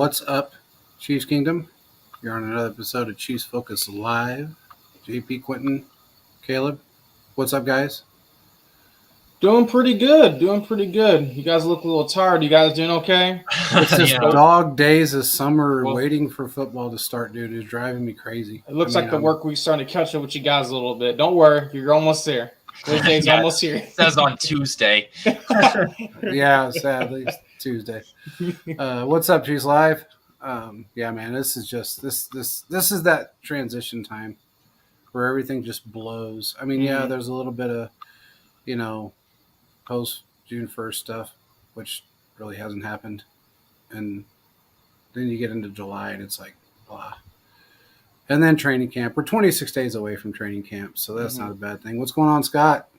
What's up, Chiefs Kingdom? You're on another episode of Chiefs Focus Live. JP, Quentin, Caleb. What's up, guys? Doing pretty good. You guys look a little tired. You guys doing okay? It's just dog days of summer waiting for football to start, dude. It's driving me crazy. It looks like the work week's starting to catch up with you guys a little bit. Don't worry, you're almost there. Wednesday's almost here. It says on Tuesday. Yeah, sadly, it's Tuesday. What's up, Chiefs Live? Yeah, man, this is just this is that transition time where everything just blows. I mean, yeah, there's a little bit of, post June 1st stuff, which really hasn't happened. And then you get into July and it's like, blah. And then training camp. We're 26 days away from training camp, so that's not a bad thing. What's going on, Scott?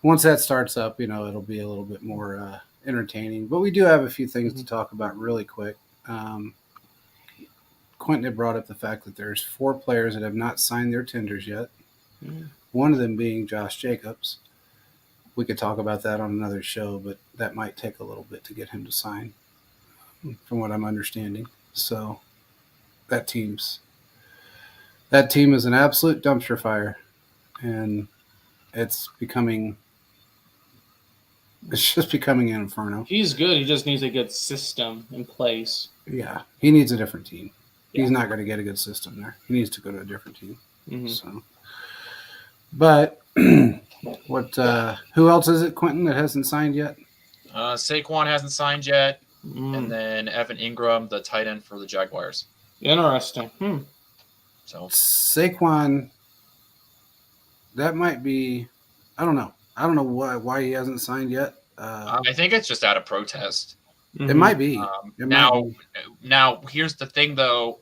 Once that starts up, it'll be a little bit more entertaining. But we do have a few things to talk about really quick. Quentin had brought up the fact that there's 4 players that have not signed their tenders yet. One of them being Josh Jacobs. We could talk about that on another show, but that might take a little bit to get him to sign, from what I'm understanding. So that team is an absolute dumpster fire, and it's just becoming an inferno. He's good. He just needs a good system in place. Yeah, he needs a different team. Yeah. He's not going to get a good system there. He needs to go to a different team. So, but what? Who else is it, Quentin, that hasn't signed yet? Saquon hasn't signed yet, and then Evan Ingram, the tight end for the Jaguars. Interesting. So Saquon, that might be. I don't know. I don't know why he hasn't signed yet. I think it's just out of protest. It might be. Now, here's the thing, though.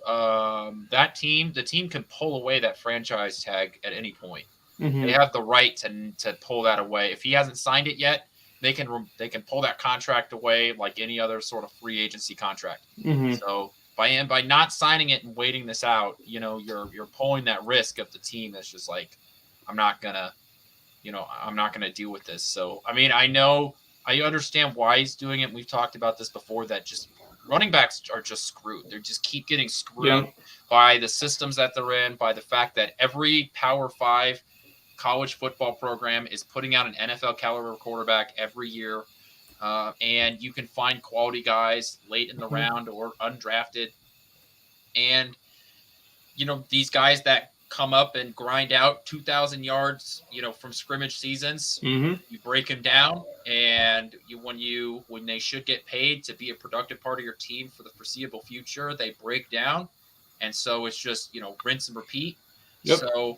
The team can pull away that franchise tag at any point. They have the right to pull that away. If he hasn't signed it yet, they can pull that contract away like any other sort of free agency contract. So by not signing it and waiting this out, you're pulling that risk of the team that's just like, I'm not gonna deal with this. So I mean, I understand why he's doing it. We've talked about this before, that just running backs are just screwed. They just keep getting screwed by the systems that they're in, by the fact that every Power 5 college football program is putting out an NFL caliber quarterback every year. And you can find quality guys late in the round or undrafted. And, these guys that come up and grind out 2,000 yards, from scrimmage seasons, you break them down, and when they should get paid to be a productive part of your team for the foreseeable future, they break down. And so it's just, rinse and repeat. So,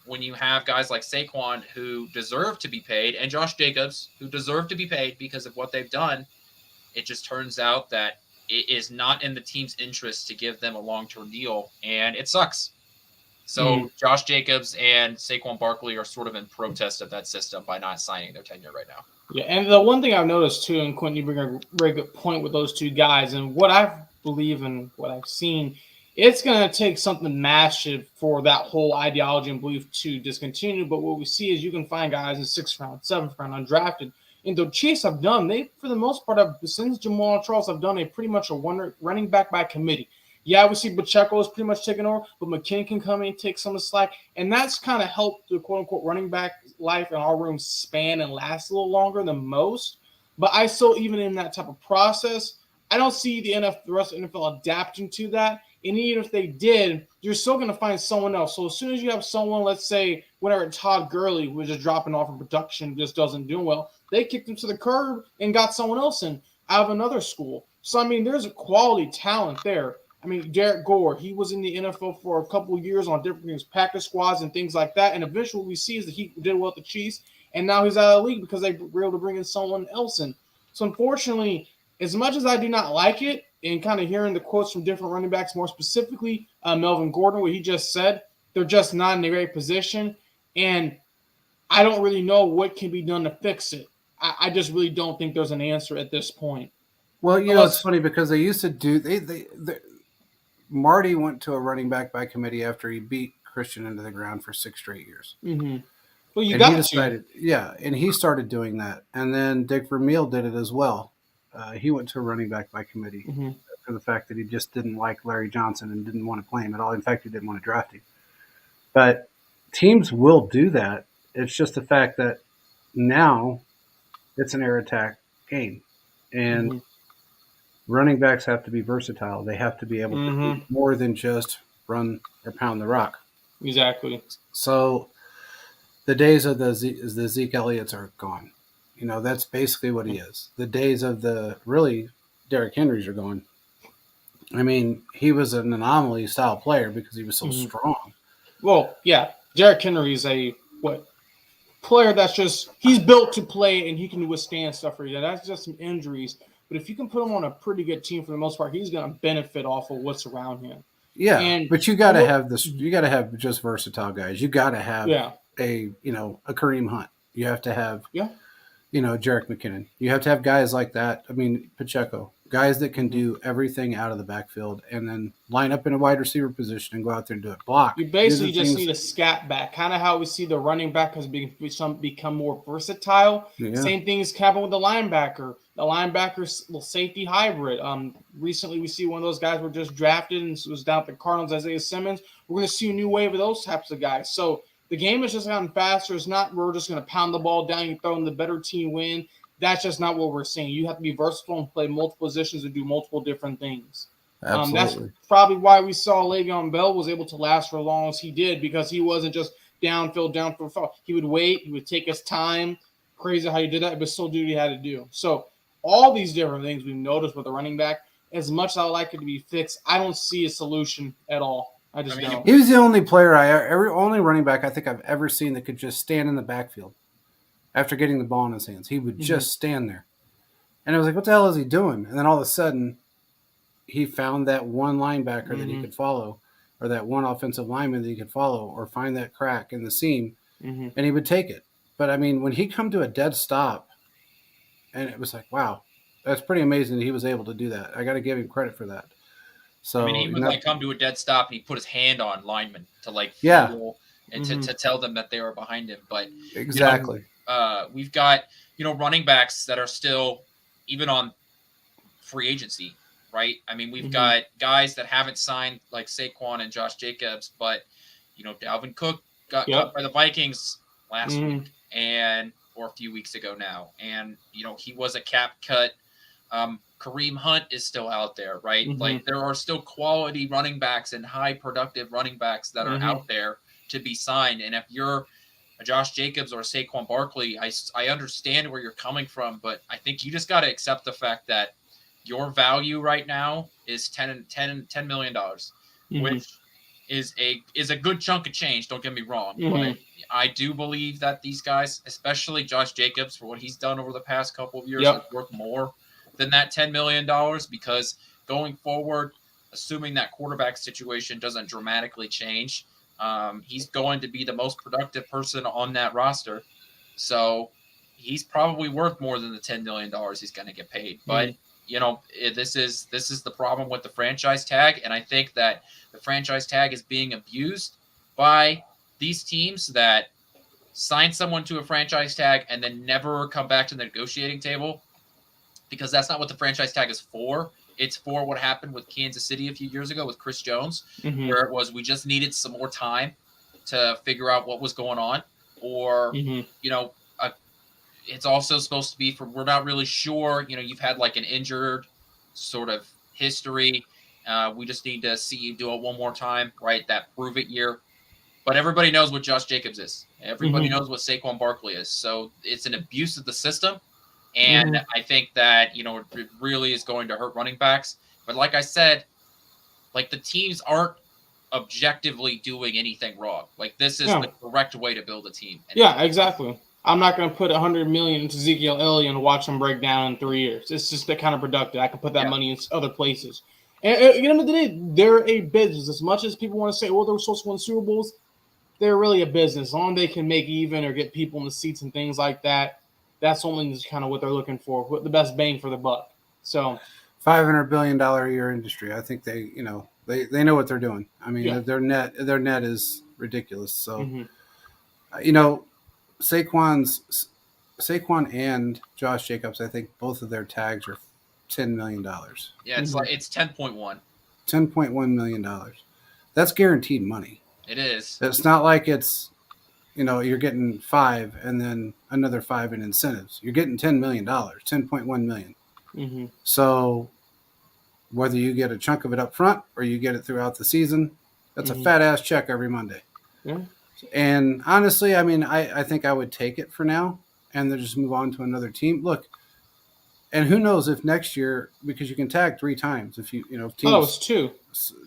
when you have guys like Saquon who deserve to be paid, and Josh Jacobs who deserve to be paid because of what they've done, it just turns out that it is not in the team's interest to give them a long-term deal, and it sucks. So Josh Jacobs and Saquon Barkley are sort of in protest of that system by not signing their tenure right now. Yeah, and the one thing I've noticed too, and Quentin, you bring a very good point with those two guys, and what I believe and what I've seen, it's going to take something massive for that whole ideology and belief to discontinue. But what we see is you can find guys in 6th round, 7th round, undrafted. And the Chiefs have done, for the most part, since Jamal Charles, have done pretty much a running back by committee. Yeah, we see Pacheco is pretty much taking over, but McKinnon can come in and take some of the slack. And that's kind of helped the quote-unquote running back life in our room span and last a little longer than most. But I still, even in that type of process, I don't see the rest of the NFL adapting to that. And even if they did, you're still going to find someone else. So as soon as you have someone, let's say, whenever Todd Gurley was just dropping off in production, just doesn't do well, they kicked him to the curb and got someone else in out of another school. So, I mean, there's a quality talent there. I mean, Derek Gore, he was in the NFL for a couple of years on different things, practice squads and things like that. And eventually we see is that he did well at the Chiefs, and now he's out of the league because they were able to bring in someone else in. So, unfortunately, as much as I do not like it, and kind of hearing the quotes from different running backs, more specifically Melvin Gordon, what he just said, they're just not in a great position. And I don't really know what can be done to fix it. I just really don't think there's an answer at this point. Well, it's funny because they used to do Marty went to a running back by committee after he beat Christian into the ground for 6 straight years. Well, and he started doing that. And then Dick Vermeil did it as well. he went to a running back by committee Mm-hmm. for the fact that he just didn't like Larry Johnson and didn't want to play him at all. In fact, he didn't want to draft him. But teams will do that. It's just the fact that now it's an air attack game, and running backs have to be versatile. They have to be able to do more than just run or pound the rock. Exactly. So the days of the Zeke Elliott's are gone. You know, that's basically what he is. The days of the really Derrick Henrys are gone. I mean, he was an anomaly style player because he was so strong. Well, yeah, Derrick Henry is a player that's just he's built to play and he can withstand stuff for you. That's just some injuries. But if you can put him on a pretty good team for the most part, he's going to benefit off of what's around him. Yeah, but you got to have this. You got to have just versatile guys. You got to have a Kareem Hunt. You have to have Jerick McKinnon. You have to have guys like that. I mean, Pacheco, guys that can do everything out of the backfield and then line up in a wide receiver position and go out there and do it. Block. You basically just need a scat back, kind of how we see the running back has become more versatile. Yeah. Same thing is happening with the linebacker. The linebacker safety hybrid. Recently we see one of those guys were just drafted and was down at the Cardinals, Isaiah Simmons. We're going to see a new wave of those types of guys. So the game has just gotten faster. It's not we're just going to pound the ball down and throw in the better team win. That's just not what we're seeing. You have to be versatile and play multiple positions and do multiple different things. Absolutely. That's probably why we saw Le'Veon Bell was able to last for as long as he did, because he wasn't just downfield. He would wait. He would take his time. Crazy how he did that, but still do what he had to do. So all these different things we've noticed with the running back, as much as I would like it to be fixed, I don't see a solution at all. I don't. He was the only player only running back I think I've ever seen that could just stand in the backfield after getting the ball in his hands. He would just stand there. And I was like, what the hell is he doing? And then all of a sudden, he found that one linebacker that he could follow, or that one offensive lineman that he could follow, or find that crack in the seam, and he would take it. But, I mean, when he come to a dead stop, and it was like, wow, that's pretty amazing that he was able to do that. I got to give him credit for that. So, I mean, he would come to a dead stop and he put his hand on linemen to feel and to tell them that they were behind him. But exactly, we've got running backs that are still even on free agency, right? I mean, we've got guys that haven't signed like Saquon and Josh Jacobs, but Dalvin Cook got cut by the Vikings last week or a few weeks ago now, and he was a cap cut. Kareem Hunt is still out there, right? Like there are still quality running backs and high productive running backs that are out there to be signed. And if you're a Josh Jacobs or a Saquon Barkley, I understand where you're coming from, but I think you just got to accept the fact that your value right now is $10 million, which is a good chunk of change. Don't get me wrong, but I do believe that these guys, especially Josh Jacobs, for what he's done over the past couple of years, is worth more than that $10 million, because going forward, assuming that quarterback situation doesn't dramatically change, he's going to be the most productive person on that roster. So he's probably worth more than the $10 million he's going to get paid. But, this is the problem with the franchise tag. And I think that the franchise tag is being abused by these teams that sign someone to a franchise tag and then never come back to the negotiating table, because that's not what the franchise tag is for. It's for what happened with Kansas City a few years ago with Chris Jones, where it was we just needed some more time to figure out what was going on. Or, it's also supposed to be for we're not really sure. You've had like an injured sort of history. We just need to see you do it one more time, right? That prove it year. But everybody knows what Josh Jacobs is. Everybody knows what Saquon Barkley is. So it's an abuse of the system. And I think that, it really is going to hurt running backs. But like I said, like the teams aren't objectively doing anything wrong. Like this is the correct way to build a team. Yeah, exactly. I'm not going to put $100 million into Ezekiel Elliott and watch him break down in 3 years. It's just that kind of productive. I can put that money in other places. And at the end of the day, they're a business. As much as people want to say, oh, they're supposed to win Super Bowls, they're really a business. As long as they can make even or get people in the seats and things like that, that's only kind of what they're looking for, what the best bang for the buck. So, $500 billion a year industry. I think they know what they're doing. I mean, their net is ridiculous. So, Saquon and Josh Jacobs, I think both of their tags are $10 million. Yeah, it's like it's 10.1. $10.1 million. That's guaranteed money. It is. It's not like it's, you're getting 5 and then another 5 in incentives. You're getting $10 million, $10.1 million. Mm-hmm. So whether you get a chunk of it up front or you get it throughout the season, that's a fat ass check every Monday. Yeah. And honestly, I mean, I think I would take it for now and then just move on to another team. Look, and who knows if next year, because you can tag 3 times if you, if teams. Oh, it's 2.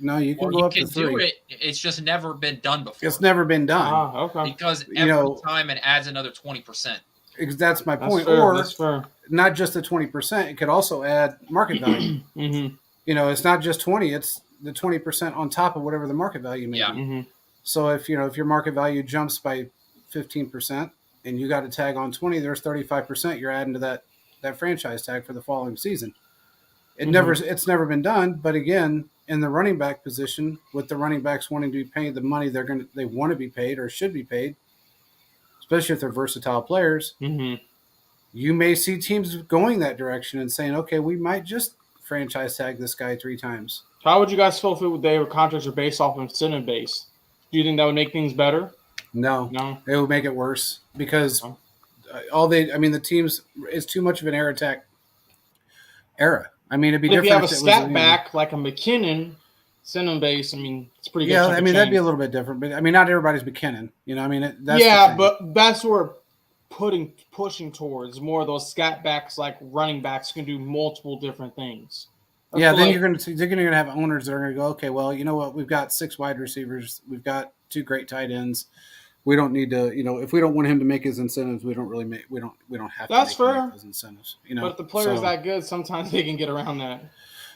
No, you can Or go you up can to 3. do it. It's just never been done before. It's never been done. Ah, okay. Because every time it adds another 20%. That's my point. Fair. Or That's fair. not just the 20%, it could also add market value. Mm-hmm. It's not just 20, it's the 20% on top of whatever the market value may be. Mm-hmm. So if your market value jumps by 15% and you got a tag on 20, there's 35% you're adding to that franchise tag for the following season. It's never been done, but again, in the running back position, with the running backs wanting to be paid the money they want to be paid or should be paid, especially if they're versatile players, you may see teams going that direction and saying, okay, we might just franchise tag this guy 3 times. How would you guys feel if their contracts are based off incentive base? Do you think that would make things better? No, it would make it worse because the teams, it's too much of an air attack era. I mean, it'd be different if you have a scat back like a McKinnon, incentive base. I mean, it's pretty good. Yeah, I mean that'd be a little bit different, but I mean, not everybody's McKinnon. But that's where pushing towards more of those scat backs, like running backs, can do multiple different things. Then you're going to have owners that are going to go, okay, well, you know what? We've got 6 wide receivers. We've got 2 great tight ends. We don't need to, if we don't want him to make his incentives, we don't have to. That's fair. Make those incentives. But if the player's that good, sometimes they can get around that.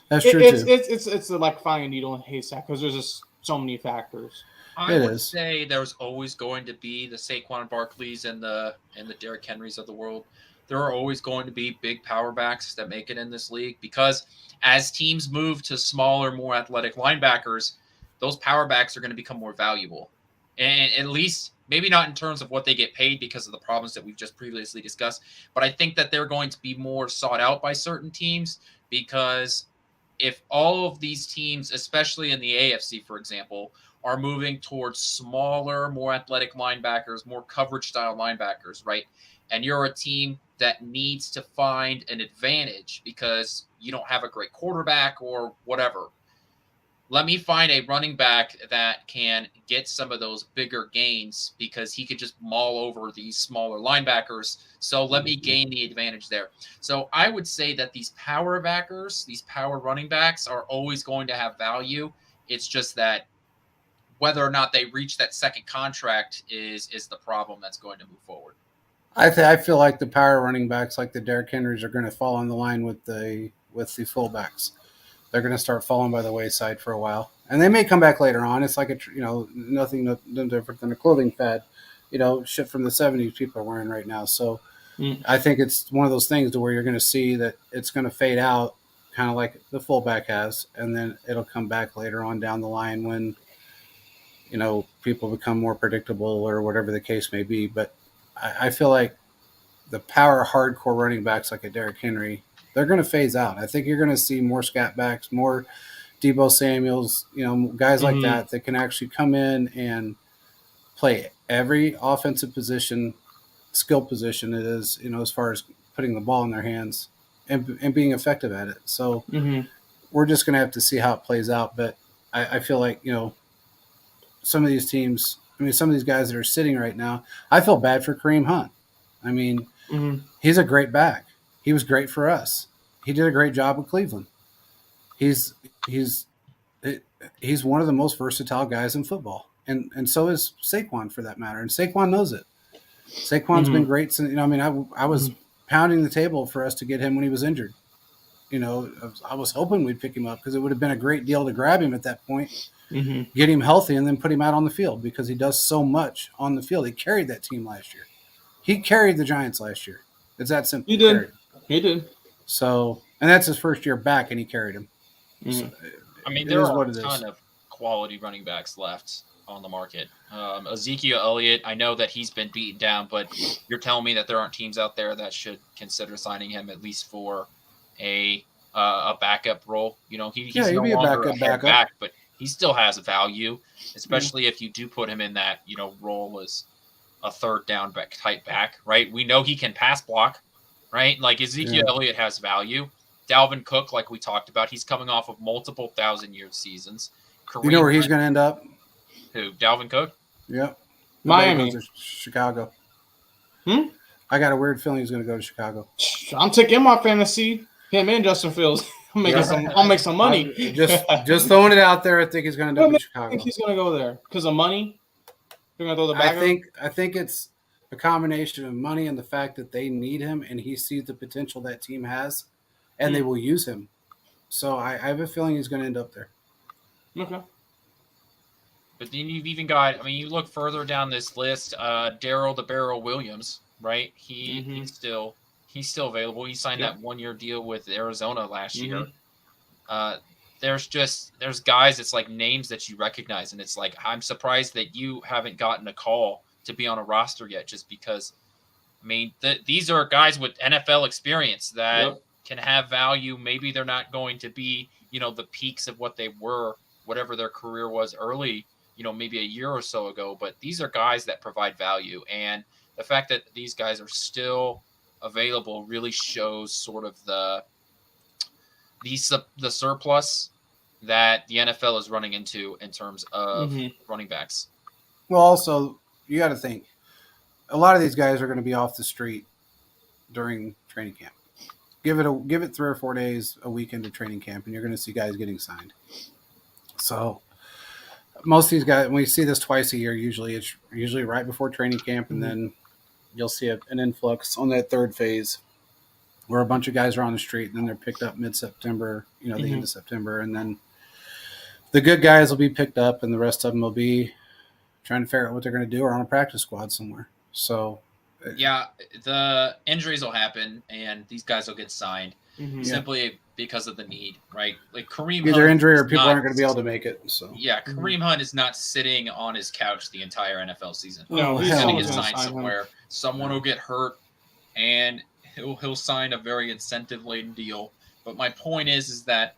That's true too. It's like finding a needle in a haystack because there's just so many factors. I would say there's always going to be the Saquon Barkleys and the Derrick Henrys of the world. There are always going to be big power backs that make it in this league because as teams move to smaller, more athletic linebackers, those power backs are going to become more valuable. And at least maybe not in terms of what they get paid because of the problems that we've just previously discussed, but I think that they're going to be more sought out by certain teams because if all of these teams, especially in the AFC, for example, are moving towards smaller, more athletic linebackers, more coverage style linebackers, right? And you're a team that needs to find an advantage because you don't have a great quarterback or whatever. Let me find a running back that can get some of those bigger gains because he could just maul over these smaller linebackers. So let me gain the advantage there. So I would say that these power backers, these power running backs are always going to have value. It's just that whether or not they reach that second contract is the problem that's going to move forward. I feel like the power running backs like the Derrick Henrys are going to fall on the line with the fullbacks. They're going to start falling by the wayside for a while, and they may come back later on. It's like nothing different than a clothing fad, shit from the 70s people are wearing right now. So I think it's one of those things to where you're going to see that it's going to fade out, kind of like the fullback has, and then it'll come back later on down the line when people become more predictable or whatever the case may be. But I feel like the power hardcore running backs like a Derrick Henry, they're going to phase out. I think you're going to see more scat backs, more Deebo Samuels, guys like that can actually come in and play every offensive position, skill position it is, as far as putting the ball in their hands and being effective at it. So we're just going to have to see how it plays out. But I feel like, some of these teams, some of these guys that are sitting right now, I feel bad for Kareem Hunt. He's a great back. He was great for us. He did a great job with Cleveland. He's one of the most versatile guys in football, and so is Saquon for that matter. And Saquon knows it. Saquon's been great since. I was pounding the table for us to get him when he was injured. I was hoping we'd pick him up because it would have been a great deal to grab him at that point, get him healthy, and then put him out on the field because he does so much on the field. He carried that team last year. He carried the Giants last year. It's that simple. He did. So, and that's his first year back, and he carried him. So, there are a ton of quality running backs left on the market. Ezekiel Elliott, I know that he's been beaten down, but you're telling me that there aren't teams out there that should consider signing him at least for a a backup role. You know, he's he'd no be a longer a backup. back, but he still has a value, especially if you do put him in that, you know, role as a third down back type back, right? We know he can pass block, right? Like Ezekiel Elliott has value. Dalvin Cook, like we talked about, he's coming off of multiple 1,000-year seasons. You know where he's going to end up? Who? Dalvin Cook? Yep. Miami. Goes to Chicago. Hmm? I got a weird feeling he's going to go to Chicago. I'm taking my fantasy. Him and Justin Fields. I'll make some money. Just throwing it out there. I think he's going to end up in Chicago. I think he's going to go there because of money. They're going to throw the bag. I think it's a combination of money and the fact that they need him, and he sees the potential that team has, and they will use him. So I have a feeling he's going to end up there. Okay. But then you've even got, I mean, you look further down this list, Darrell the Barrel Williams, right? He's still available. He signed that 1-year deal with Arizona last year. There's guys, it's like names that you recognize, and it's like, I'm surprised that you haven't gotten a call to be on a roster yet, just because, I mean, these are guys with NFL experience that can have value. Maybe they're not going to be, you know, the peaks of what they were, whatever their career was early, you know, maybe a year or so ago, but these are guys that provide value. And the fact that these guys are still available really shows sort of the surplus that the NFL is running into in terms of running backs. Well, also, you got to think, a lot of these guys are going to be off the street during training camp. Give it 3 or 4 days a week into training camp, and you're going to see guys getting signed. So most of these guys, when we see this twice a year, it's usually right before training camp, and then you'll see an influx on that third phase where a bunch of guys are on the street, and then they're picked up mid-September, you know, the end of September, and then the good guys will be picked up, and the rest of them will be trying to figure out what they're going to do or on a practice squad somewhere. So, yeah, the injuries will happen, and these guys will get signed simply because of the need, right? Like Kareem either Hunt injury or people aren't going to be able to make it. So yeah, Kareem Hunt is not sitting on his couch the entire NFL season. No, he's going to get signed somewhere. Someone will get hurt, and he'll sign a very incentive-laden deal. But my point is that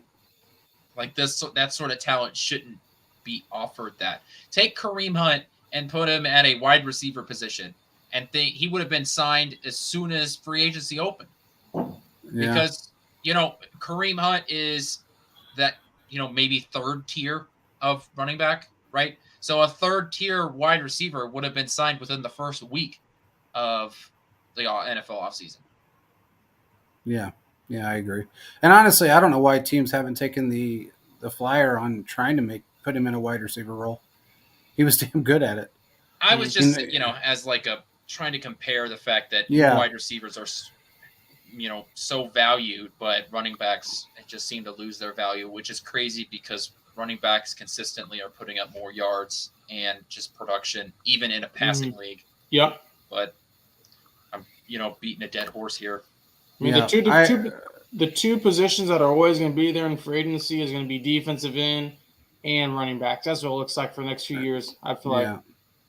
like that sort of talent shouldn't be offered that. Take Kareem Hunt and put him at a wide receiver position, and he would have been signed as soon as free agency opened. Because, you know, Kareem Hunt is that, you know, maybe third tier of running back, right? So a third tier wide receiver would have been signed within the first week of the NFL offseason. Yeah, I agree. And honestly, I don't know why teams haven't taken the flyer on trying to put him in a wide receiver role. He was damn good at it. I was just, you know, as like trying to compare the fact that wide receivers are, you know, so valued, but running backs just seem to lose their value, which is crazy because running backs consistently are putting up more yards and just production, even in a passing league. Yeah. But I'm, you know, beating a dead horse here. I mean, the two positions that are always going to be there in free agency is going to be defensive end and running backs. That's what it looks like for the next few years. I feel like.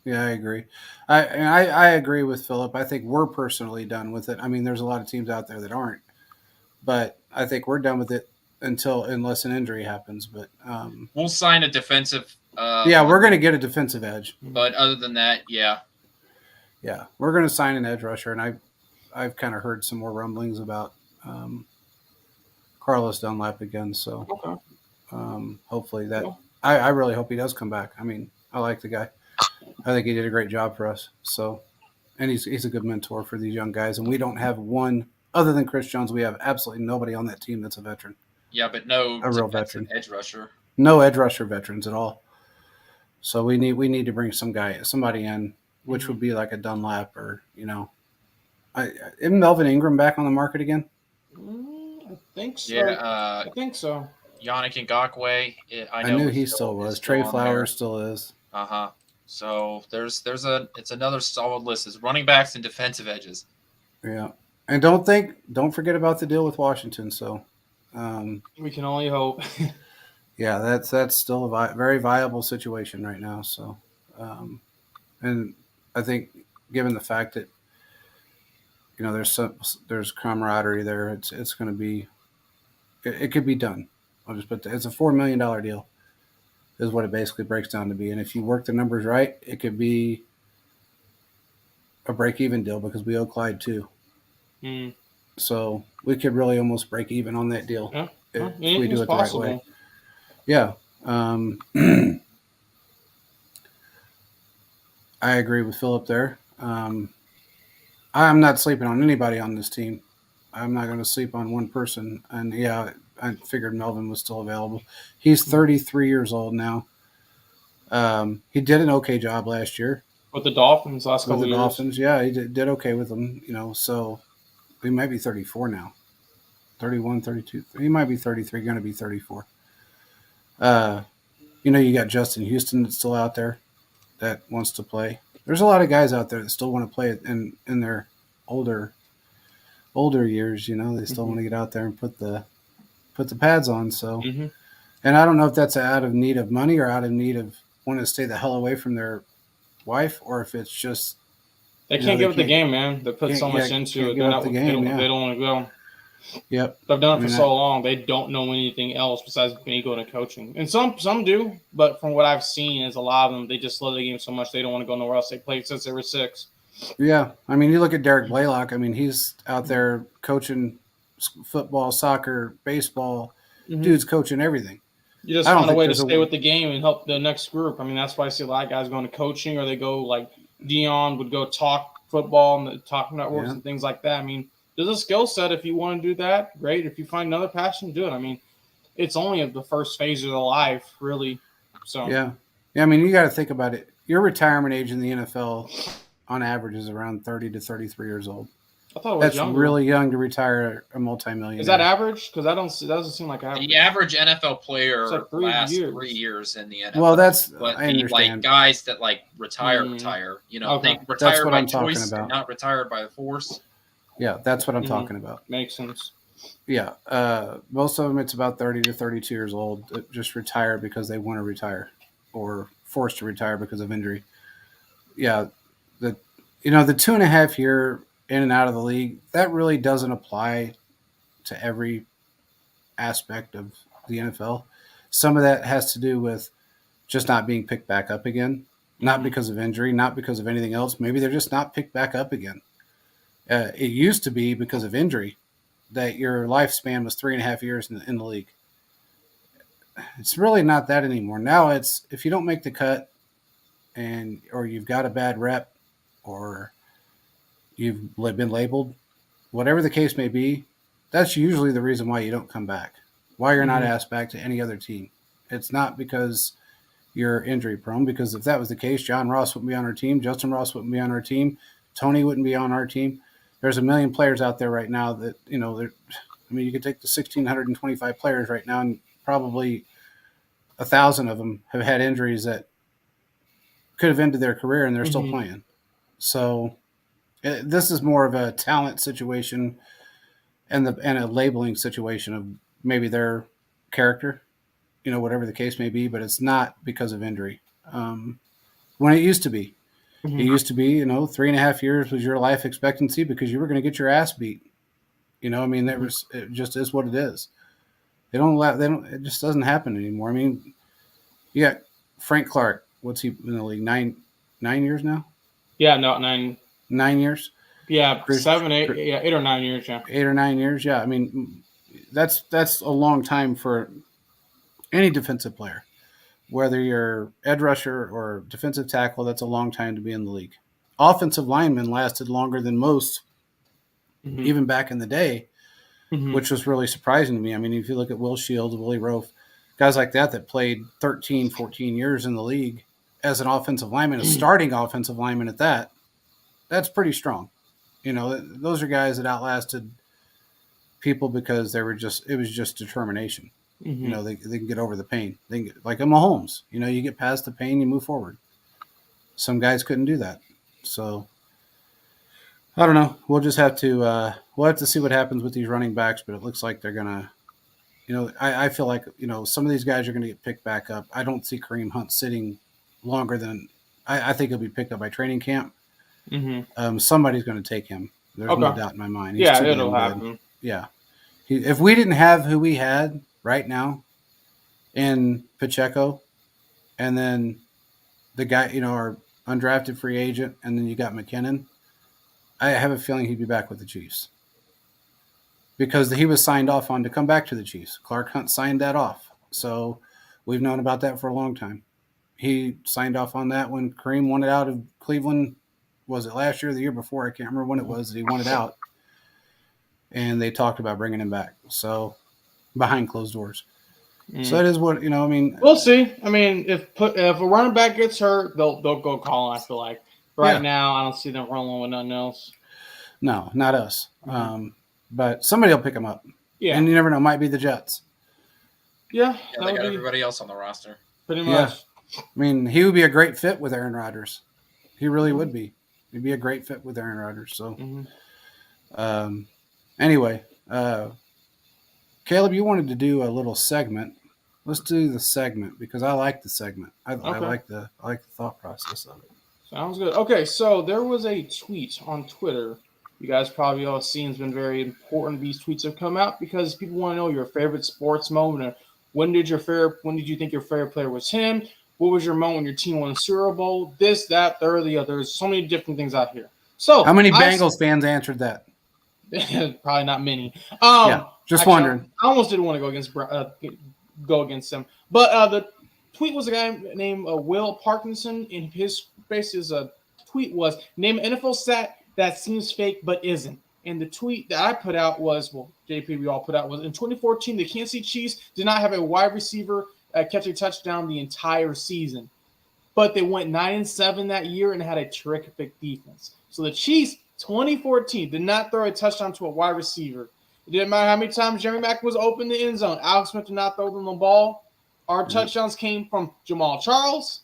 Yeah, I agree. I agree with Philip. I think we're personally done with it. I mean, there's a lot of teams out there that aren't, but I think we're done with it unless an injury happens. But we'll sign a defensive. We're going to get a defensive edge. But other than that, we're going to sign an edge rusher, and I've kind of heard some more rumblings about Carlos Dunlap again. So hopefully that I really hope he does come back. I mean, I like the guy. I think he did a great job for us. So, and he's a good mentor for these young guys. And we don't have one other than Chris Jones. We have absolutely nobody on that team that's a veteran. Yeah, but no a real veteran edge rusher. No edge rusher veterans at all. So we need to bring somebody in, which would be like a Dunlap or isn't Melvin Ingram back on the market again? I think so. Yeah, I think so. Yannick Ngakoue. I knew he still was. Trey Flowers still is. So it's another solid list. It's running backs and defensive edges. Yeah, and don't forget about the deal with Washington. So we can only hope. Yeah, that's still a very viable situation right now. So, and I think given the fact that there's camaraderie there, it's going to be It could be done. I'll just put it's a $4 million deal, is what it basically breaks down to be. And if you work the numbers right, it could be a break-even deal because we owe Clyde too. Mm. So we could really almost break even on that deal if we do it possible. the right way. Yeah. I agree with Philip there. I'm not sleeping on anybody on this team. I'm not going to sleep on one person. And yeah, I figured Melvin was still available. He's 33 years old now. He did an okay job last year with the Dolphins last couple with the years. Dolphins. Yeah, he did okay with them. So he might be 34 now, 31, 32. He might be 33. Going to be 34. You got Justin Houston that's still out there that wants to play. There's a lot of guys out there that still want to play in their older years. They still want to get out there and put the pads on. So, and I don't know if that's out of need of money or out of need of wanting to stay the hell away from their wife, or if it's just they can't give up the game, man. They put so much into it. They don't want to go. Yep. They've done it for so long. They don't know anything else besides being go to coaching. And some do, but from what I've seen is a lot of them, they just love the game so much they don't want to go nowhere else. They played since they were 6. Yeah. I mean, you look at Derek Blaylock. I mean, he's out there coaching football, soccer, baseball. Dude's coaching everything. You just find a way to stay with the game and help the next group. I mean, that's why I see a lot of guys going to coaching, or they go like Dion would go talk football and the talk networks and things like that. I mean, there's a skill set. If you want to do that, great. If you find another passion, do it. I mean, it's only the first phase of the life, really. So yeah. I mean, you got to think about it. Your retirement age in the NFL, on average, is around 30 to 33 years old. I thought it was That's younger. Really young to retire a multimillionaire. Is that average? Because that doesn't seem like average. The average NFL player like lasts 3 years in the NFL. Well, but I understand. Like guys that retire. They retire by choice, not retired by the force. Yeah, that's what I'm talking about. Makes sense. Yeah, most of them it's about 30 to 32 years old that just retire because they want to retire, or forced to retire because of injury. Yeah, the 2.5 year in and out of the league, that really doesn't apply to every aspect of the NFL. Some of that has to do with just not being picked back up again, not because of injury, not because of anything else. Maybe they're just not picked back up again. It used to be because of injury that your lifespan was 3.5 years in the league. It's really not that anymore. Now it's if you don't make the cut or you've got a bad rep or you've been labeled, whatever the case may be, that's usually the reason why you don't come back, why you're not asked back to any other team. It's not because you're injury prone, because if that was the case, John Ross wouldn't be on our team, Justin Ross wouldn't be on our team, Tony wouldn't be on our team. There's a million players out there right now that, you could take the 1,625 players right now and probably 1,000 of them have had injuries that could have ended their career and they're still playing. So this is more of a talent situation and a labeling situation of maybe their character, whatever the case may be, but it's not because of injury. When it used to be. It used to be, 3.5 years was your life expectancy because you were going to get your ass beat. It just is what it is. It just doesn't happen anymore. I mean, you got Frank Clark. What's he in the league? 9 years now? Yeah, no, 9. 9 years? Yeah, 7, 8, 8 or 9 years, yeah. 8 or 9 years, yeah. I mean, that's a long time for any defensive player. Whether you're edge rusher or defensive tackle, that's a long time to be in the league. Offensive linemen lasted longer than most, even back in the day, which was really surprising to me. I mean, if you look at Will Shields, Willie Roaf, guys like that played 13, 14 years in the league as an offensive lineman, a starting offensive lineman at that, that's pretty strong. Those are guys that outlasted people because it was just determination. They can get over the pain. They can get, like a Mahomes. You get past the pain, you move forward. Some guys couldn't do that. So I don't know. We'll just have to see what happens with these running backs, but it looks like they're gonna. I feel like some of these guys are gonna get picked back up. I don't see Kareem Hunt sitting longer than. I think he'll be picked up by training camp. Somebody's going to take him. There's no doubt in my mind. It'll happen. Yeah. If we didn't have who we had right now in Pacheco, and then the guy, our undrafted free agent, and then you got McKinnon, I have a feeling he'd be back with the Chiefs because he was signed off on to come back to the Chiefs. Clark Hunt signed that off. So we've known about that for a long time. He signed off on that when Kareem wanted out of Cleveland. Was it last year or the year before? I can't remember when it was that he wanted out. And they talked about bringing him back. So behind closed doors. So that is what, we'll see. I mean, if a running back gets hurt, they'll go call him, I feel like. Right now, I don't see them rolling with nothing else. No, not us. But somebody will pick him up. Yeah. And you never know. Might be the Jets. Yeah. They got everybody else on the roster. Pretty much. I mean, he would be a great fit with Aaron Rodgers. He really would be. He'd be a great fit with Aaron Rodgers. So, anyway, Caleb, you wanted to do a little segment. Let's do the segment because I like the segment. I like the thought process of it. Sounds good. Okay, so there was a tweet on Twitter. You guys probably all seen. It's been very important. These tweets have come out because people want to know your favorite sports moment. Or when did you think your favorite player was him? What was your moment when your team won a Super Bowl? This, that, third, the other. There's so many different things out here. So how many Bengals fans answered that? Probably not many. Just wondering. I almost didn't want to go against them, but the tweet was a guy named Will Parkinson, and his tweet was name an NFL stat that seems fake but isn't. And the tweet that I put out was, JP, we all put out was in 2014, the Kansas City Chiefs did not have a wide receiver catch a touchdown the entire season, but they went 9-7 that year and had a terrific defense. So the Chiefs, 2014, did not throw a touchdown to a wide receiver. It didn't matter how many times Jeremy Mack was open in the end zone. Alex Smith did not throw them the ball. Our touchdowns came from Jamal Charles,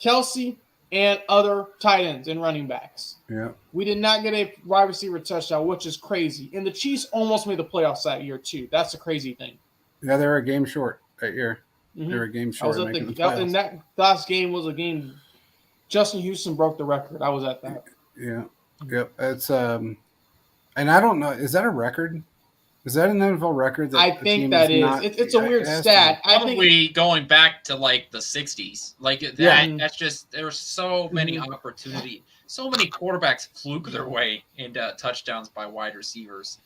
Kelsey, and other tight ends and running backs. Yeah. We did not get a wide receiver touchdown, which is crazy. And the Chiefs almost made the playoffs that year, too. That's the crazy thing. Yeah, they were a game short that year. They were a game short of making the playoffs. And that last game was a game Justin Houston broke the record. I was at that. Yeah. Yep. It's and I don't know. Is that a record? Is that an NFL record? I think that is. It's a weird stat. Probably going back to like the 60s. Like that. That's just there's so many opportunity. So many quarterbacks fluke their way into touchdowns by wide receivers.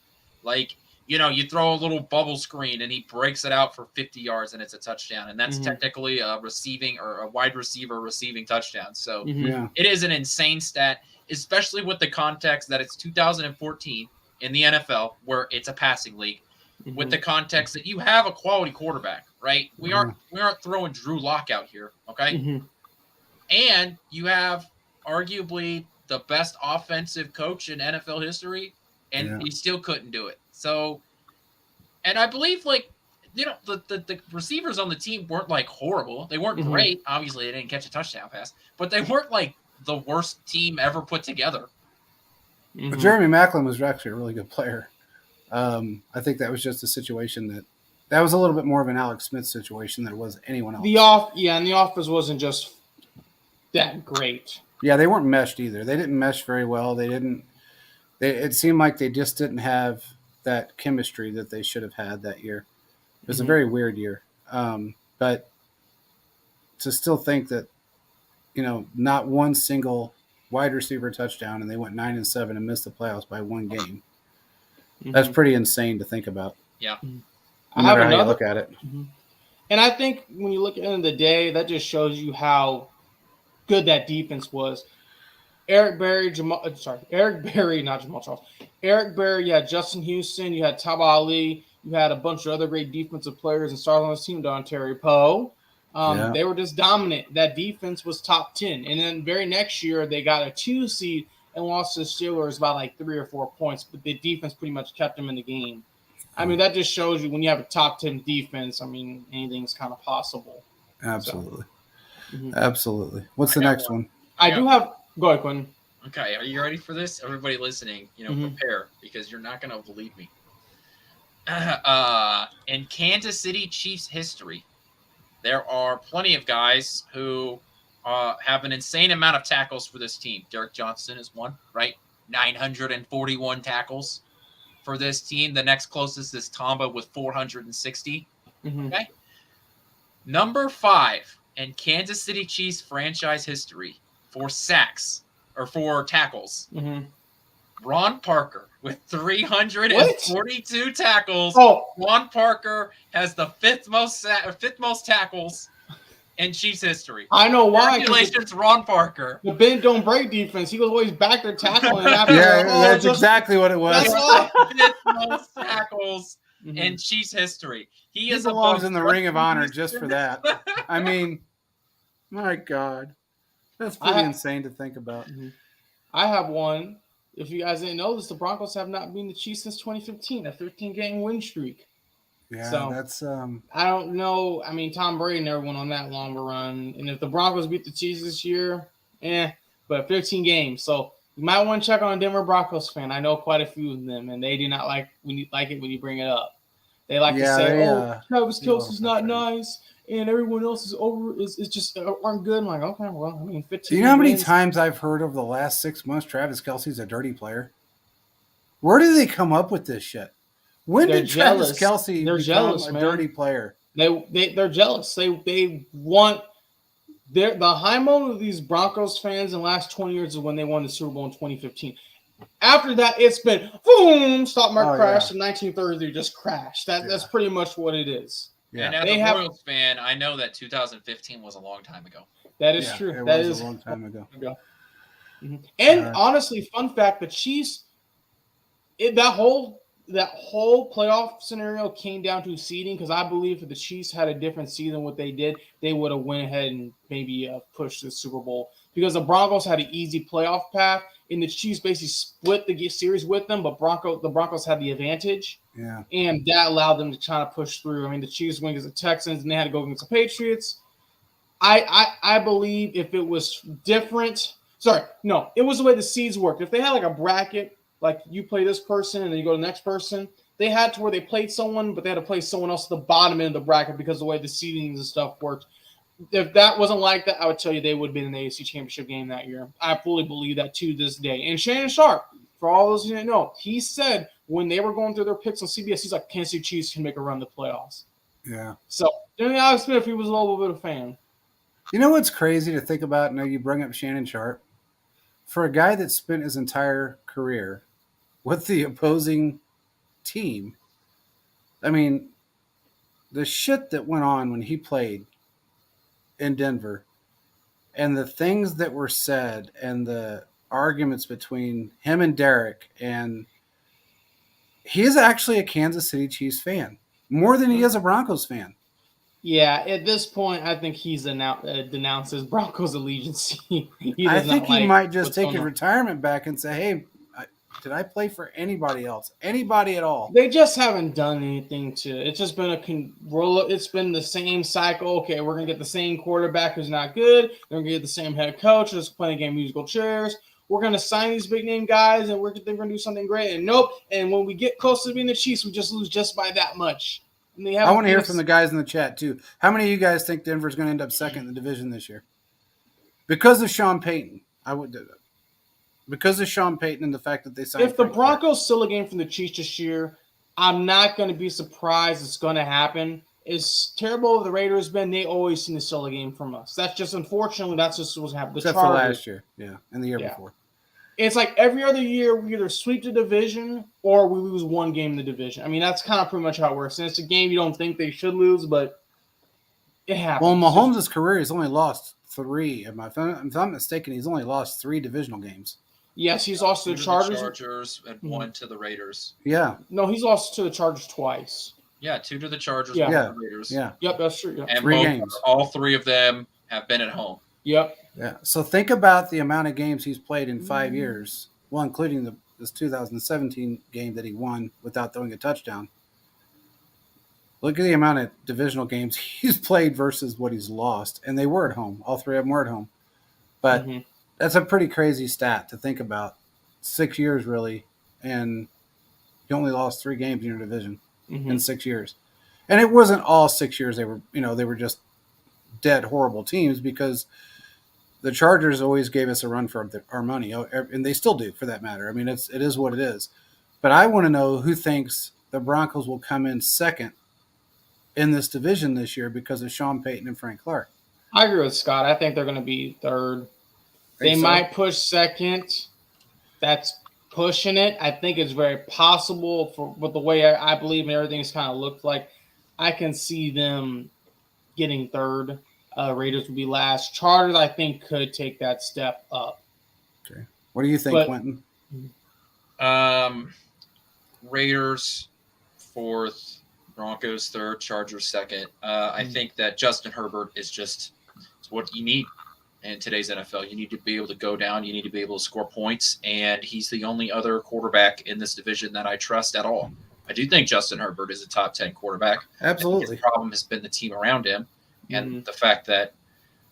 Like, you throw a little bubble screen and he breaks it out for 50 yards and it's a touchdown. And that's technically a receiving or a wide receiver receiving touchdown. So it is an insane stat, especially with the context that it's 2014 in the NFL where it's a passing league, with the context that you have a quality quarterback, right? We aren't throwing Drew Lock out here, okay? And you have arguably the best offensive coach in NFL history, and he still couldn't do it. So, and I believe the receivers on the team weren't like horrible. They weren't great. Obviously, they didn't catch a touchdown pass, but they weren't like the worst team ever put together. But Jeremy Maclin was actually a really good player. I think that was just a situation that was a little bit more of an Alex Smith situation than it was anyone else. And the offense wasn't just that great. Yeah, they weren't meshed either. They didn't mesh very well. It seemed like they just didn't have that chemistry that they should have had that year. It was a very weird year. But to still think that, not one single wide receiver touchdown and they went 9-7 and missed the playoffs by one game. That's pretty insane to think about. Yeah. No matter how you look at it. And I think when you look at the end of the day, that just shows you how good that defense was. Eric Berry, not Jamal Charles. Eric Berry, you had Justin Houston, you had Taba Ali, you had a bunch of other great defensive players and stars on this team, Don Terry Poe. They were just dominant. That defense was top 10. And then very next year, they got a 2 seed and lost to the Steelers by like 3 or 4 points, but the defense pretty much kept them in the game. I mean, that just shows you when you have a top 10 defense, I mean, anything's kind of possible. Absolutely. Absolutely. What's the next one? Go ahead, Quentin. Okay, are you ready for this? Everybody listening, prepare because you're not going to believe me. In Kansas City Chiefs history, there are plenty of guys who have an insane amount of tackles for this team. Derek Johnson is one, right? 941 tackles. for this team. The next closest is Tamba with 460. Mm-hmm. Okay. Number 5 in Kansas City Chiefs franchise history for sacks or for tackles. Mm-hmm. Ron Parker with 342 tackles. Oh, Ron Parker has the fifth most tackles in Chiefs history. I know why. Congratulations, Ron Parker. The bend don't break defense. He was always back there tackling. After That's exactly what it was. That's why. Fifth most tackles in Chiefs history. He is belongs above in the Ring of Honor just for that. I mean, my God, that's pretty insane to think about. I have one. If you guys didn't know this, the Broncos have not beaten the Chiefs since 2015, a 13-game win streak. Yeah, so, that's. I don't know. I mean, Tom Brady never went on that long a run, and if the Broncos beat the Chiefs this year, but 15 games. So you might want to check on a Denver Broncos fan. I know quite a few of them, and they do not like it when you bring it up. They like to say, Travis Kelce's not nice, and everyone else is just aren't good. I'm like, okay, well, I mean, 15. Do you know how many times I've heard over the last 6 months Travis Kelce's a dirty player? Where do they come up with this shit? When did Travis Kelce become a dirty player? They're jealous. They want the high moment of these Broncos fans in the last 20 years is when they won the Super Bowl in 2015. After that, it's been boom, stock market crash, and 1933 just crashed. That's pretty much what it is. Yeah. And as a Royals fan, I know that 2015 was a long time ago. That is true. That is a long time ago. Mm-hmm. And honestly, fun fact: the Chiefs, that whole playoff scenario came down to seeding, because I believe if the Chiefs had a different seed than what they did, they would have went ahead and maybe pushed the Super Bowl, because the Broncos had an easy playoff path, and the Chiefs basically split the series with them, but the Broncos had the advantage. Yeah. And that allowed them to try to push through. I mean, the Chiefs went against the Texans, and they had to go against the Patriots. I believe if it was different – sorry, no, it was the way the seeds worked. If they had like a bracket, like you play this person and then you go to the next person, they had to where they played someone, but they had to play someone else at the bottom end of the bracket because of the way the seedings and stuff worked. If that wasn't like that, I would tell you they would have been in the AFC Championship game that year. I fully believe that to this day. And Shannon Sharp, for all those who didn't know, he said when they were going through their picks on CBS, he's like, Kansas City Chiefs can make a run to the playoffs. Yeah. So, Alex Smith, he was a little bit of a fan. You know what's crazy to think about? Now you bring up Shannon Sharp. For a guy that spent his entire career with the opposing team, I mean, the shit that went on when he played in Denver and the things that were said and the arguments between him and Derek, and he is actually a Kansas City Chiefs fan more than he is a Broncos fan. Yeah, at this point, I think he's denounced his Broncos allegiance. I think he might just take his retirement back and say, hey, did I play for anybody else? Anybody at all? They just haven't done anything to it. It's just been it's been the same cycle. Okay, we're going to get the same quarterback who's not good. They're going to get the same head coach who's playing game musical chairs. We're going to sign these big name guys, and they're going to do something great. And nope. And when we get close to being the Chiefs, we just lose just by that much. I want to hear from the guys in the chat, too. How many of you guys think Denver's going to end up second in the division this year? Because of Sean Payton, I would do that. Because of Sean Payton and the fact that they signed. If the Broncos steal a game from the Chiefs this year, I'm not going to be surprised it's going to happen. As terrible as the Raiders been, they always seem to steal a game from us. That's just, unfortunately, that's just what's happened. Except for last year, and the year before. It's like every other year we either sweep the division or we lose one game in the division. I mean, that's kind of pretty much how it works. And it's a game you don't think they should lose, but it happens. Well, Mahomes' career, he's only lost 3. If I'm not mistaken, he's only lost 3 divisional games. Yes, he's lost to the Chargers and 1 to the Raiders. Yeah. No, he's lost to the Chargers twice. Yeah, 2 to the Chargers, 1 to the Raiders. Yeah. Yep, that's true. Yep. And 3 games. All 3 of them have been at home. Yep. Yeah. So think about the amount of games he's played in 5 years. Well, including this 2017 game that he won without throwing a touchdown. Look at the amount of divisional games he's played versus what he's lost. And they were at home. All 3 of them were at home. But that's a pretty crazy stat to think about. 6 years, really. And you only lost 3 games in your division in 6 years. And it wasn't all 6 years. They were just dead, horrible teams, because the Chargers always gave us a run for our money, and they still do, for that matter. I mean, it is what it is. But I want to know who thinks the Broncos will come in second in this division this year because of Sean Payton and Frank Clark. I agree with Scott. I think they're going to be third. They Think so? might push second. That's pushing it. I think it's very possible with the way I believe everything's kind of looked like. I can see them getting third. Raiders will be last. Chargers, I think, could take that step up. Okay. What do you think, Quentin? Raiders fourth, Broncos third, Chargers second. I think that Justin Herbert is just what you need in today's NFL. You need to be able to go down. You need to be able to score points, and he's the only other quarterback in this division that I trust at all. I do think Justin Herbert is a top 10 quarterback. Absolutely. The problem has been the team around him and the fact that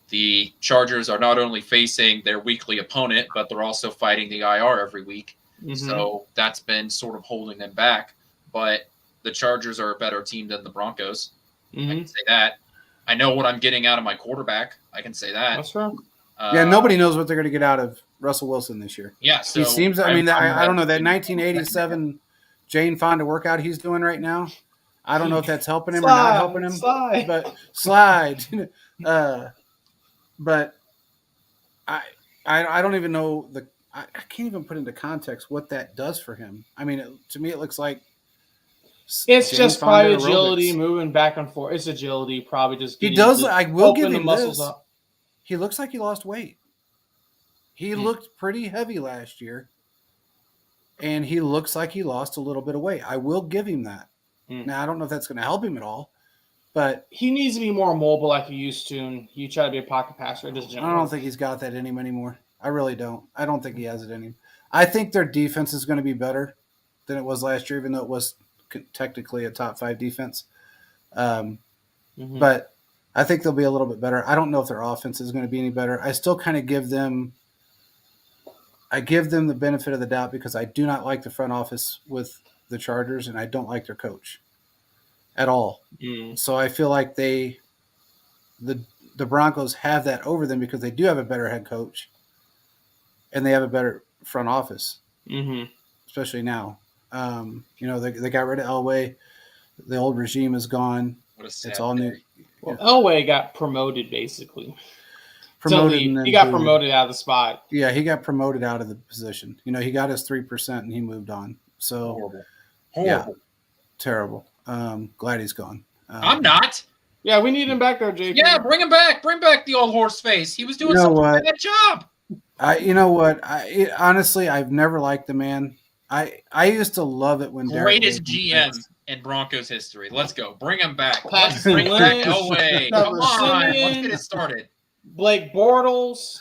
the Chargers are not only facing their weekly opponent, but they're also fighting the IR every week. So that's been sort of holding them back. But the Chargers are a better team than the Broncos. I can say that. I know what I'm getting out of my quarterback. I can say that. That's right. Yeah, nobody knows what they're going to get out of Russell Wilson this year. Yeah, so he seems. I mean, I don't know that 1987 Jane Fonda workout he's doing right now. I don't know if that's helping him or not helping him. But slide. But I don't even know I can't even put into context what that does for him. I mean, to me, it looks like it's Jane just Fonda probably agility, aerobics. Moving back and forth. It's agility, probably just. He does. I will give the him muscles this. up. He looks like he lost weight. He looked pretty heavy last year, and he looks like he lost a little bit of weight. I will give him that. Now, I don't know if that's going to help him at all, but he needs to be more mobile like he used to, and you try to be a pocket passer. I don't think he's got that in him anymore. I really don't. I don't think he has it in him. I think their defense is going to be better than it was last year, even though it was technically a top 5 defense. But I think they'll be a little bit better. I don't know if their offense is going to be any better. I still kind of give them the benefit of the doubt because I do not like the front office with the Chargers, and I don't like their coach at all. So I feel like the Broncos have that over them because they do have a better head coach, and they have a better front office, especially now. They got rid of Elway. The old regime is gone. It's all new. Well, Elway got promoted basically. He got promoted out of the spot. Yeah, he got promoted out of the position. He got his 3% and he moved on. So horrible. Yeah, terrible. Glad he's gone. I'm not. Yeah, we need him back there, JP. Yeah, bring him back. Bring back the old horse face. He was doing such a bad job. You know what? Honestly, I've never liked the man. I used to love it when greatest GM in Broncos history. Let's go. Bring him back. Let's bring back Elway. Come on. Let's get it started. Blake Bortles.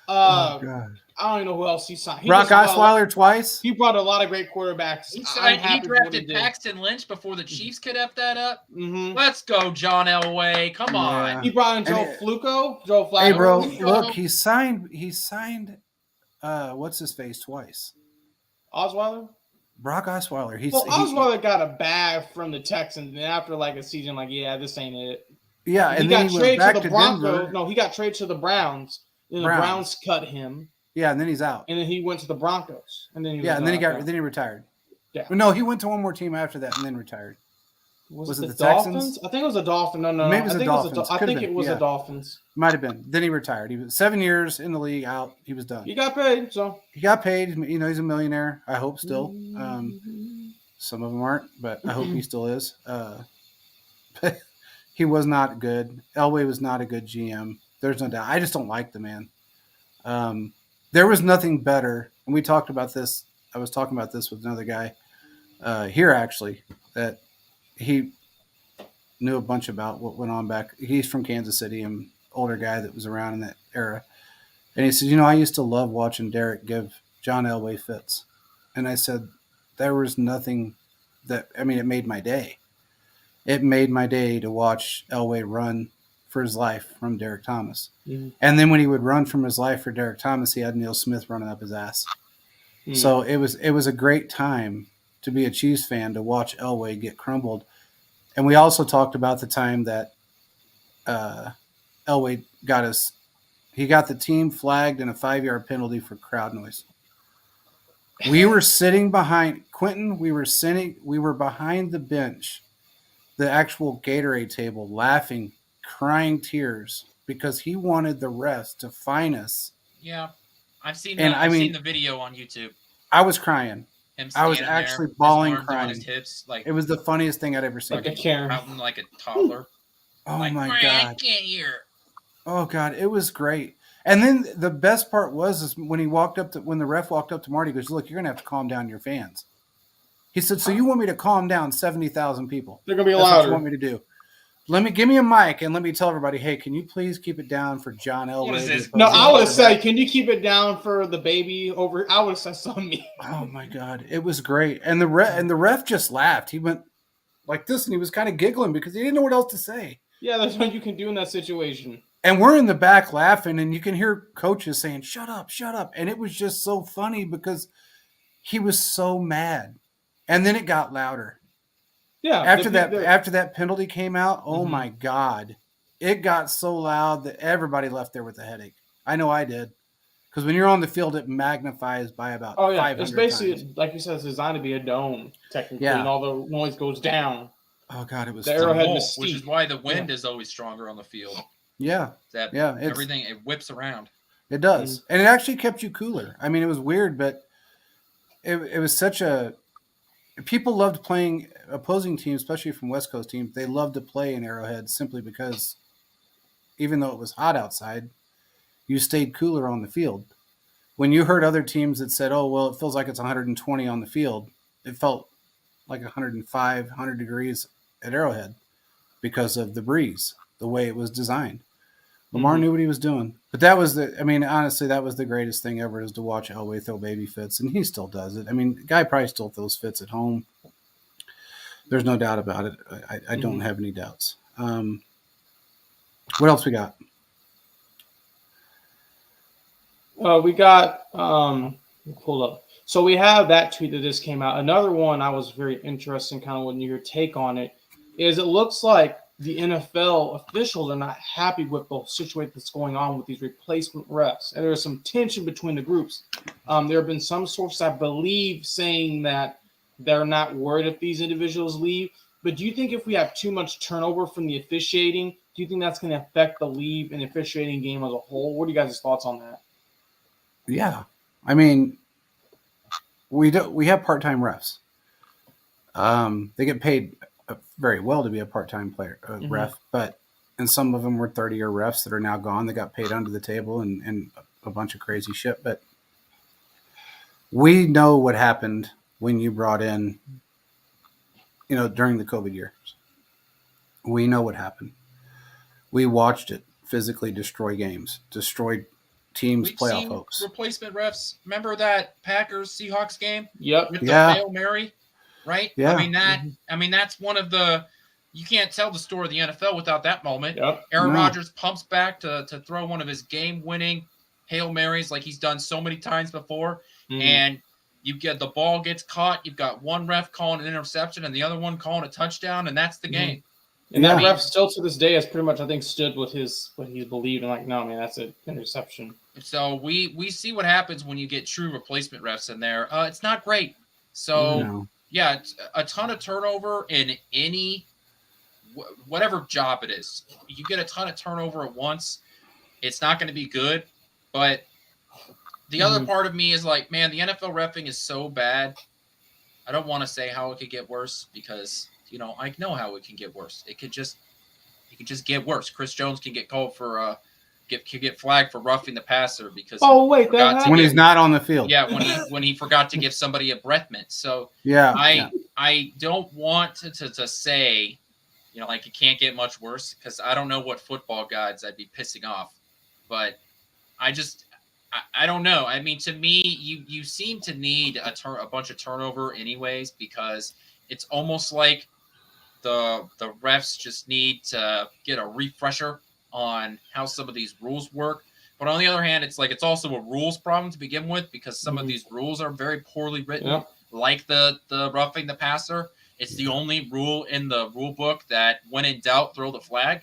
Oh, God. I don't even know who else he signed. Brock Osweiler twice. He brought a lot of great quarterbacks. He drafted Paxton Lynch before the Chiefs could F that up. Let's go, John Elway. Come on. He brought in Joe Flacco. Hey, bro, look, he signed what's his face twice. Osweiler? Brock Osweiler. Osweiler got a bag from the Texans, and after like a season, this ain't it. Yeah, and he then got he traded went back to the Broncos. Denver. No, he got traded to the Browns. Then the Browns cut him. Yeah, and then he's out. And then he went to the Broncos. And then he retired. Yeah. No, he went to one more team after that and then retired. Was it the Dolphins? Texans? I think it was the Dolphins. No. Maybe it was the Dolphins. I think it was the Dolphins. Might have been. Then he retired. He was 7 years in the league out. He was done. He got paid, so. He got paid. He's a millionaire. I hope still. Some of them aren't, but I hope he still is. But he was not good. Elway was not a good GM. There's no doubt. I just don't like the man. There was nothing better, and we talked about this. I was talking about this with another guy here, actually, that he knew a bunch about what went on back. He's from Kansas City, an older guy that was around in that era. And he said, I used to love watching Derek give John Elway fits. And I said, there was nothing it made my day. It made my day to watch Elway run for his life from Derek Thomas. And then when he would run from his life for Derek Thomas, he had Neil Smith running up his ass. So it was a great time to be a Chiefs fan to watch Elway get crumbled. And we also talked about the time that Elway got the team flagged and a 5-yard penalty for crowd noise. We were sitting behind Quentin. We were behind the bench, the actual Gatorade table, laughing, crying tears because he wanted the refs to fine us. Yeah, I've seen And that. I I've seen mean, the video on YouTube. I was crying. Him I was standing there, actually his bawling, arms on his crying. hips, like It was the funniest thing I'd ever seen. Like a Karen. pouting like a toddler. Oh like, my I god! can't hear. Oh god! It was great. And then the best part was when when the ref walked up to Marty, he goes, "Look, you're gonna have to calm down your fans." He said, "So you want me to calm down 70,000 people? They're gonna be That's what louder. you want me to do? Give me a mic and let me tell everybody, hey, can you please keep it down for John Elway?" What is this? No, I would have said, can you keep it down for the baby over? I would have said something. Oh my god, it was great. And the ref just laughed. He went like this, and he was kind of giggling because he didn't know what else to say. Yeah, that's what you can do in that situation. And we're in the back laughing, and you can hear coaches saying, "Shut up, shut up." And it was just so funny because he was so mad. And then it got louder. Yeah. After that penalty came out, oh Mhm. my god. It got so loud that everybody left there with a headache. I know I did. Because when you're on the field, it magnifies by about 500 it's basically times. like you said, it's designed to be a dome technically, Yeah. and all the noise goes down. Oh god, it was The fun. Arrowhead Bolt, mystique. which is why the wind is always stronger on the field. Yeah, That it's- everything it whips around. it does. And it actually kept you cooler. I mean, it was weird, but it was such a people loved playing opposing teams, especially from West Coast teams. They loved to play in Arrowhead simply because even though it was hot outside, you stayed cooler on the field. When you heard other teams that said, "Oh, well, it feels like it's 120 on the field," it felt like 105, 100 degrees at Arrowhead because of the breeze, the way it was designed. Lamar knew what he was doing. But honestly, that was the greatest thing ever, is to watch Elway throw baby fits, and he still does it. I mean, the guy probably still throws fits at home. There's no doubt about it. I don't have any doubts. What else we got? We got hold up. So we have that tweet that just came out. Another one I was very interested in, kind of when your take on it, is it looks like the NFL officials are not happy with the situation that's going on with these replacement refs. And there's some tension between the groups. There have been some sources, I believe, saying that they're not worried if these individuals leave. But do you think if we have too much turnover from the officiating, do you think that's going to affect the league and the officiating game as a whole? What are you guys' thoughts on that? Yeah. I mean, we have part-time refs. They get paid very well to be a part-time player ref, and some of them were 30-year refs that are now gone. They got paid under the table and a bunch of crazy shit. But we know what happened when you brought in, during the COVID years. We know what happened. We watched it physically destroy games, destroy teams' We've playoff seen hopes. replacement refs. Remember that Packers Seahawks game? Yep. With the Yeah. Hail Mary, right? Yeah. I mean that's one of the. You can't tell the story of the NFL without that moment. Yep. Aaron No. Rodgers pumps back to throw one of his game-winning Hail Marys like he's done so many times before, and you get the ball gets caught. You've got one ref calling an interception and the other one calling a touchdown, and that's the game. And that Yeah. ref still to this day has pretty much, I think, stood with what he believed, and like, no, man, that's an interception. So we see what happens when you get true replacement refs in there. It's not great. So No. yeah, it's a ton of turnover in any whatever job it is. You get a ton of turnover at once, it's not going to be good. But the other part of me is like, man, the NFL reffing is so bad. I don't want to say how it could get worse because I know how it can get worse. It could just get worse. Chris Jones can get called for get flagged for roughing the passer because When he's not on the field. yeah, when he forgot to give somebody a breath mint. So Yeah. I don't want to say, like it can't get much worse because I don't know what football gods I'd be pissing off, but I don't know. I mean, to me, you seem to need a bunch of turnover anyways because it's almost like the refs just need to get a refresher on how some of these rules work. But on the other hand, it's like it's also a rules problem to begin with because some of these rules are very poorly written, like the roughing the passer. It's the only rule in the rule book that when in doubt, throw the flag.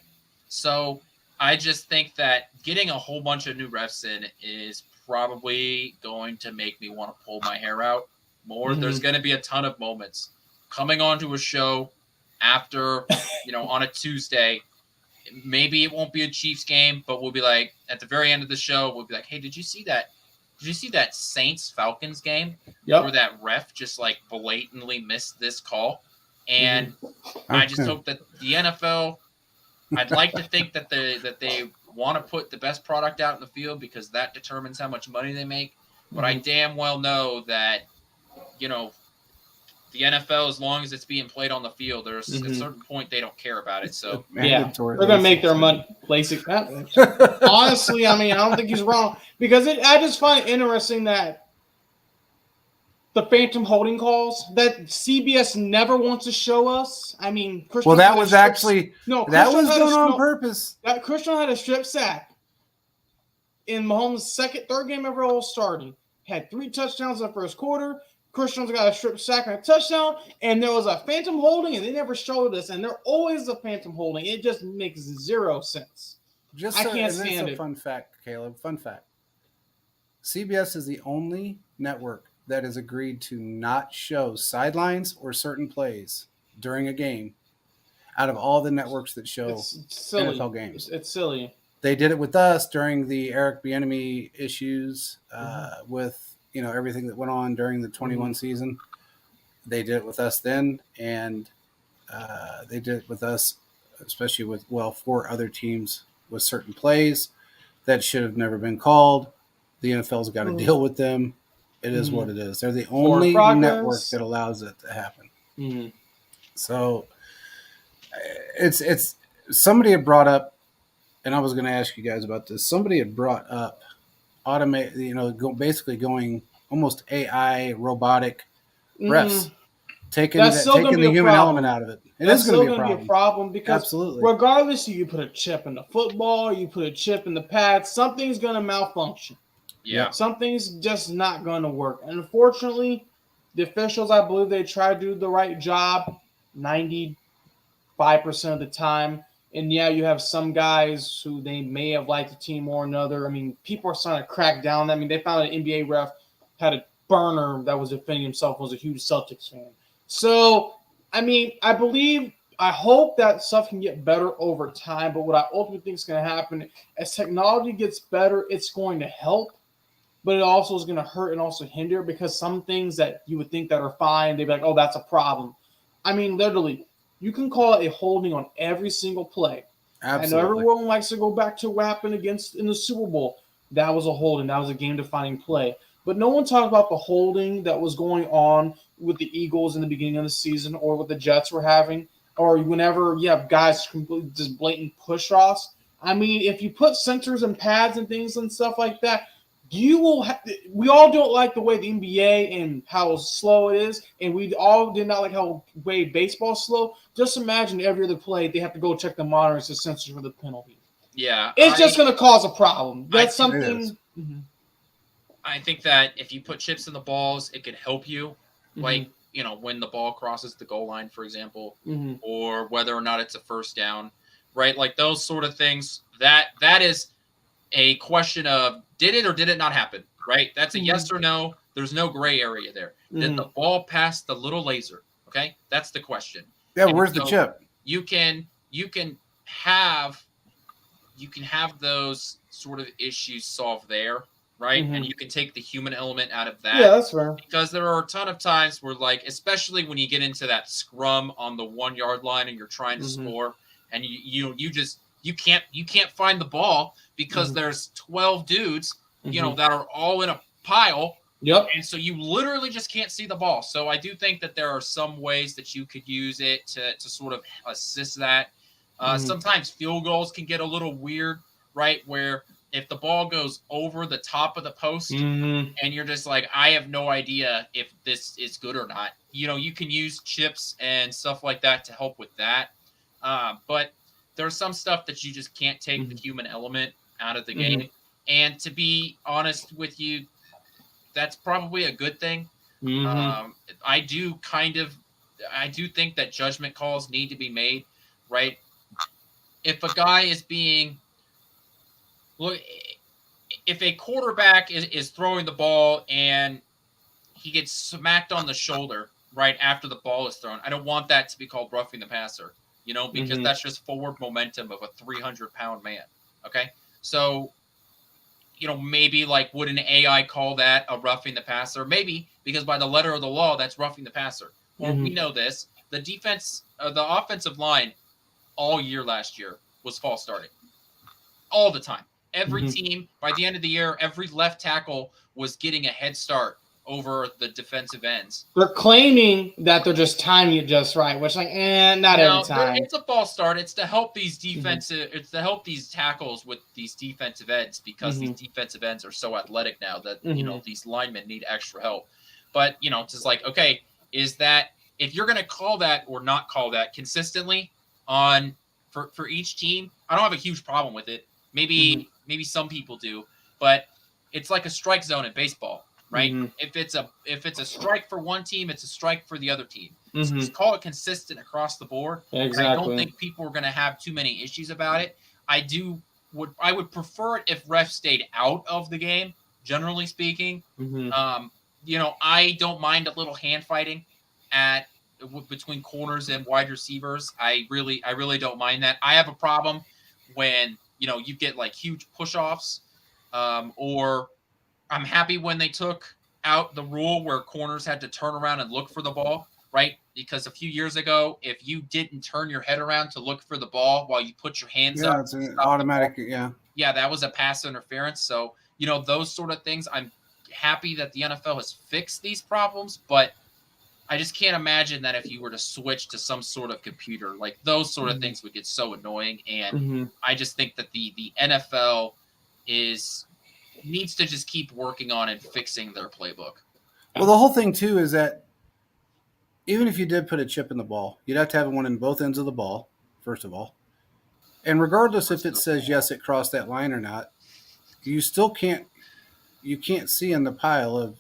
So I just think that getting a whole bunch of new refs in is probably going to make me want to pull my hair out more. Mhm. There's going to be a ton of moments coming onto a show after, on a Tuesday. Maybe it won't be a Chiefs game, but we'll be like, at the very end of the show, we'll be like, hey, did you see that? Did you see that Saints-Falcons game where that ref just like blatantly missed this call? And I just hope that the NFL, I'd like to think that they want to put the best product out in the field because that determines how much money they make. But I damn well know that, the NFL, as long as it's being played on the field, there's at a certain point they don't care about it. So they're gonna make their money. Honestly, I don't think he's wrong because I just find it interesting that the phantom holding calls that CBS never wants to show us. Well, that was actually that was done on purpose. Christian had a strip sack in Mahomes' third game ever all starting. Had 3 touchdowns in the first quarter. Christian's got a strip sack and a touchdown, and there was a phantom holding, and they never showed us. And there always a phantom holding. It just makes 0 sense. I can't stand it. Fun fact, Caleb. Fun fact. CBS is the only network that has agreed to not show sidelines or certain plays during a game out of all the networks that show NFL games. It's silly. They did it with us during the Eric Bieniemy issues with everything that went on during the 21 season. They did it with us then, and they did it with us, especially with 4 other teams with certain plays that should have never been called. The NFL's got to deal with them. It is what it is. They're the only network that allows it to happen. So it's somebody had brought up, and I was going to ask you guys about this. Somebody had brought up basically going almost AI robotic refs, taking the human element out of it. That's still going to be a problem because regardless if you put a chip in the football, you put a chip in the pad, something's going to malfunction. Yeah. Something's just not going to work. And unfortunately, the officials, I believe they try to do the right job 95% of the time. And yeah, you have some guys who they may have liked a team or another. People are starting to crack down. They found an NBA ref had a burner that was defending himself, was a huge Celtics fan. So, I hope that stuff can get better over time. But what I ultimately think is going to happen, as technology gets better, it's going to help. But it also is going to hurt and also hinder because some things that you would think that are fine, they'd be like, oh, that's a problem. Literally, you can call it a holding on every single play. Absolutely. I know everyone likes to go back to what happened in the Super Bowl. That was a holding. That was a game-defining play. But no one talked about the holding that was going on with the Eagles in the beginning of the season or what the Jets were having or whenever you have guys completely just blatant push-offs. If you put sensors and pads and things and stuff like that, we all don't like the way the NBA and how slow it is, and we all did not like how way baseball's slow. Just imagine every other play they have to go check the monitors and sensors for the penalty. Yeah, it's just going to cause a problem. That's something. I think that if you put chips in the balls, it could help you, like when the ball crosses the goal line, for example, or whether or not it's a first down, right? Like those sort of things. That is a question of did it or did it not happen, right? That's a yes or no. There's no gray area there. Did the ball pass the little laser? Okay, that's the question. Yeah, where's the chip? You can have those sort of issues solved there, right? And you can take the human element out of that. Yeah, that's fair. Because there are a ton of times where, like, especially when you get into that scrum on the 1 yard line and you're trying to score, and you can't find the ball because there's 12 dudes, that are all in a pile. Yep. And so you literally just can't see the ball. So I do think that there are some ways that you could use it to sort of assist that. Sometimes field goals can get a little weird, right? Where if the ball goes over the top of the post and you're just like, I have no idea if this is good or not. You can use chips and stuff like that to help with that. But there's some stuff that you just can't take the human element out of the game. And to be honest with you, that's probably a good thing. I do think that judgment calls need to be made, right? If a guy is being if a quarterback is throwing the ball and he gets smacked on the shoulder right after the ball is thrown, I don't want that to be called roughing the passer, because that's just forward momentum of a 300-pound man. Okay. So, maybe like would an AI call that a roughing the passer? Maybe, because by the letter of the law, that's roughing the passer. Well, we know this. The the offensive line all year last year was false starting. All the time. Every team, by the end of the year, every left tackle was getting a head start over the defensive ends. They're claiming that they're just timing it just right, which not every time. It's a false start. It's to help these it's to help these tackles with these defensive ends, because these defensive ends are so athletic now that these linemen need extra help. But it's just like, okay, is that if you're going to call that or not call that consistently for each team, I don't have a huge problem with it. Maybe some people do, but it's like a strike zone in baseball. Right? If it's a strike for one team, it's a strike for the other team. So just call it consistent across the board. Exactly. I don't think people are going to have too many issues about it. I would prefer it if refs stayed out of the game, generally speaking. I don't mind a little hand fighting between corners and wide receivers. I really don't mind that. I have a problem when you get like huge push-offs, or I'm happy when they took out the rule where corners had to turn around and look for the ball, right? Because a few years ago, if you didn't turn your head around to look for the ball while you put your hands up, it's an automatic. Yeah, that was a pass interference. So those sort of things. I'm happy that the NFL has fixed these problems, but I just can't imagine that if you were to switch to some sort of computer, like those sort of things would get so annoying. And I just think that the NFL needs to just keep working on and fixing their playbook. Well, the whole thing too is that even if you did put a chip in the ball, you'd have to have one in both ends of the ball, first of all. And regardless if it says yes, it crossed that line or not, you still can't see in the pile of,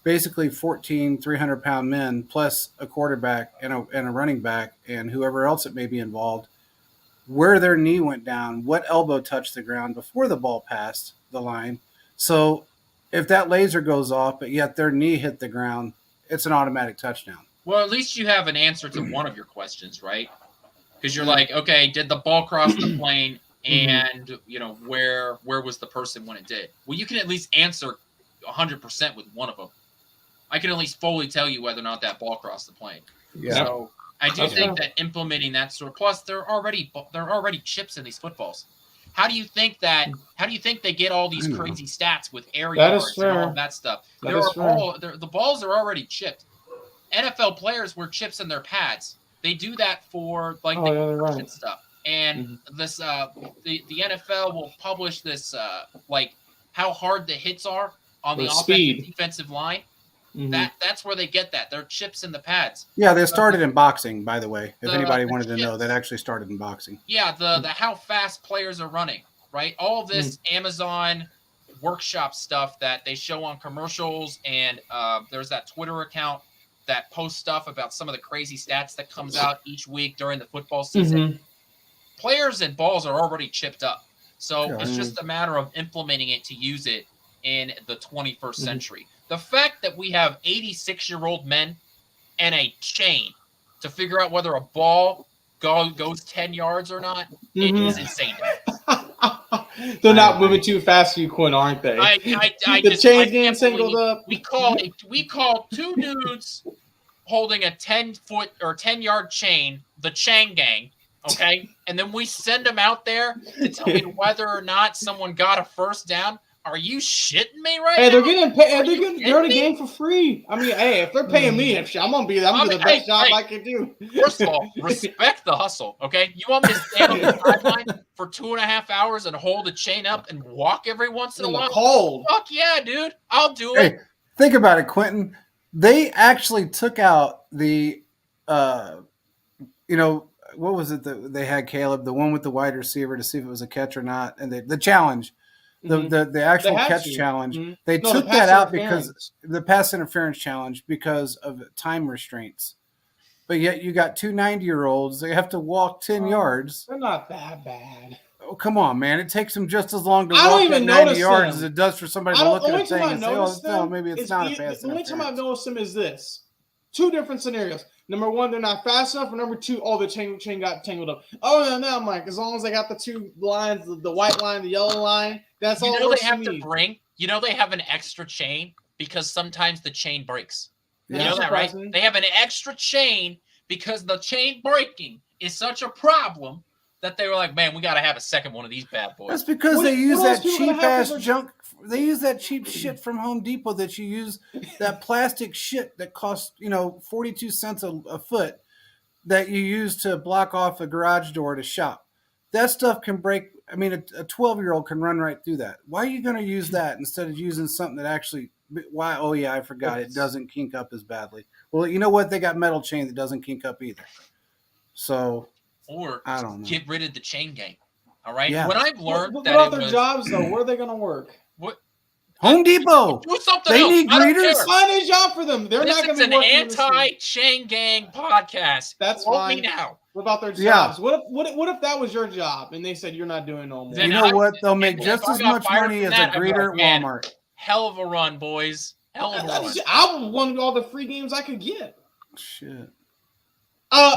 basically 14 300-pound men plus a quarterback and a running back and whoever else it may be involved, where their knee went down, what elbow touched the ground before the ball passed the line. So if that laser goes off, but yet their knee hit the ground, it's an automatic touchdown. Well, at least you have an answer to one of your questions, right? Because you're like, okay, did the ball cross the plane, and where was the person when it did? Well, you can at least answer 100% with one of them. I can at least fully tell you whether or not that ball crossed the plane. Yeah. So I do think that implementing that sort. Plus, there are already chips in these footballs. How do you think they get all these crazy stats with air yards and all of that stuff? The balls are already chipped. NFL players wear chips in their pads. They do that for like the stuff. And this the NFL will publish this like how hard the hits are on the offensive defensive line. That's where they get that. They're chips in the pads. Yeah, they started in boxing, by the way. If anybody wanted to know, that actually started in boxing. Yeah, the how fast players are running, right? All of this Amazon workshop stuff that they show on commercials, and there's that Twitter account that posts stuff about some of the crazy stats that comes out each week during the football season. Players and balls are already chipped up. So it's just a matter of implementing it to use it in the 21st century. The fact that we have 86-year-old men and a chain to figure out whether a ball goes 10 yards or not, it is insane. They're not moving too fast for you, Quinn, aren't they? The chain's getting singled up. We call two dudes holding a 10-foot or 10-yard chain the Chang Gang, okay? And then we send them out there to tell me whether or not someone got a first down. Are you shitting me right now? They're getting paid. They're in the game for free. I mean, hey, if they're paying me, I'm gonna do the best job I can do. First of all, respect the hustle. Okay, you want me to stand on the sideline for 2.5 hours and hold the chain up and walk every once in a while? Cold. Fuck yeah, dude! I'll do it. Hey, think about it, Quentin. They actually took out the, what was it that they had, Caleb? The one with the wide receiver to see if it was a catch or not, and the challenge. The actual catch challenge, they took that out because the pass interference challenge because of time restraints. But yet you got two 90-year-olds. They have to walk 10 yards. They're not that bad. come on, man. It takes them just as long to I don't walk even that 90 notice yards them. as it does for somebody I to don't, look the at only a thing time I and say, notice oh, no, them maybe it's is not a pass the only time I interference. notice them is this. Two different scenarios. Number one, they're not fast enough. Or number two, the chain got tangled up. Oh, no, I'm like, as long as I got the two lines, the white line, the yellow line, that's all it works they have for to me. bring. They have an extra chain because sometimes the chain breaks. Yeah. You know that, right? They have an extra chain because the chain breaking is such a problem that they were like, man, we got to have a second one of these bad boys. That's because they use what else that people gonna cheap have ass for their- junk. They use that cheap shit from Home Depot that you use, that plastic shit that costs 42 cents a foot that you use to block off a garage door to shop. That stuff can break. I mean, a 12-year-old can run right through that. Why are you going to use that instead of using something that actually? Why? Oh yeah, I forgot. It doesn't kink up as badly. Well, you know what? They got metal chain that doesn't kink up either. So, or I don't know. Get rid of the chain gang. All right. Yeah. What I've learned what that about it their was jobs though? Where are they gonna work? what Home Depot. do something They else. need I don't greeters. care. Find a job for them. They're This not is gonna an be working in this thing. anti-chain gang podcast. That's Quote fine. me now. What about their Yeah. jobs? What if that was your job and they said you're not doing no more? Then You know I- what? They'll make if just I as got much fired money from as that, a I'd be greeter like, at man, Walmart. Hell of a run, boys. Hell of a run. I would want all the free games I could get. Shit.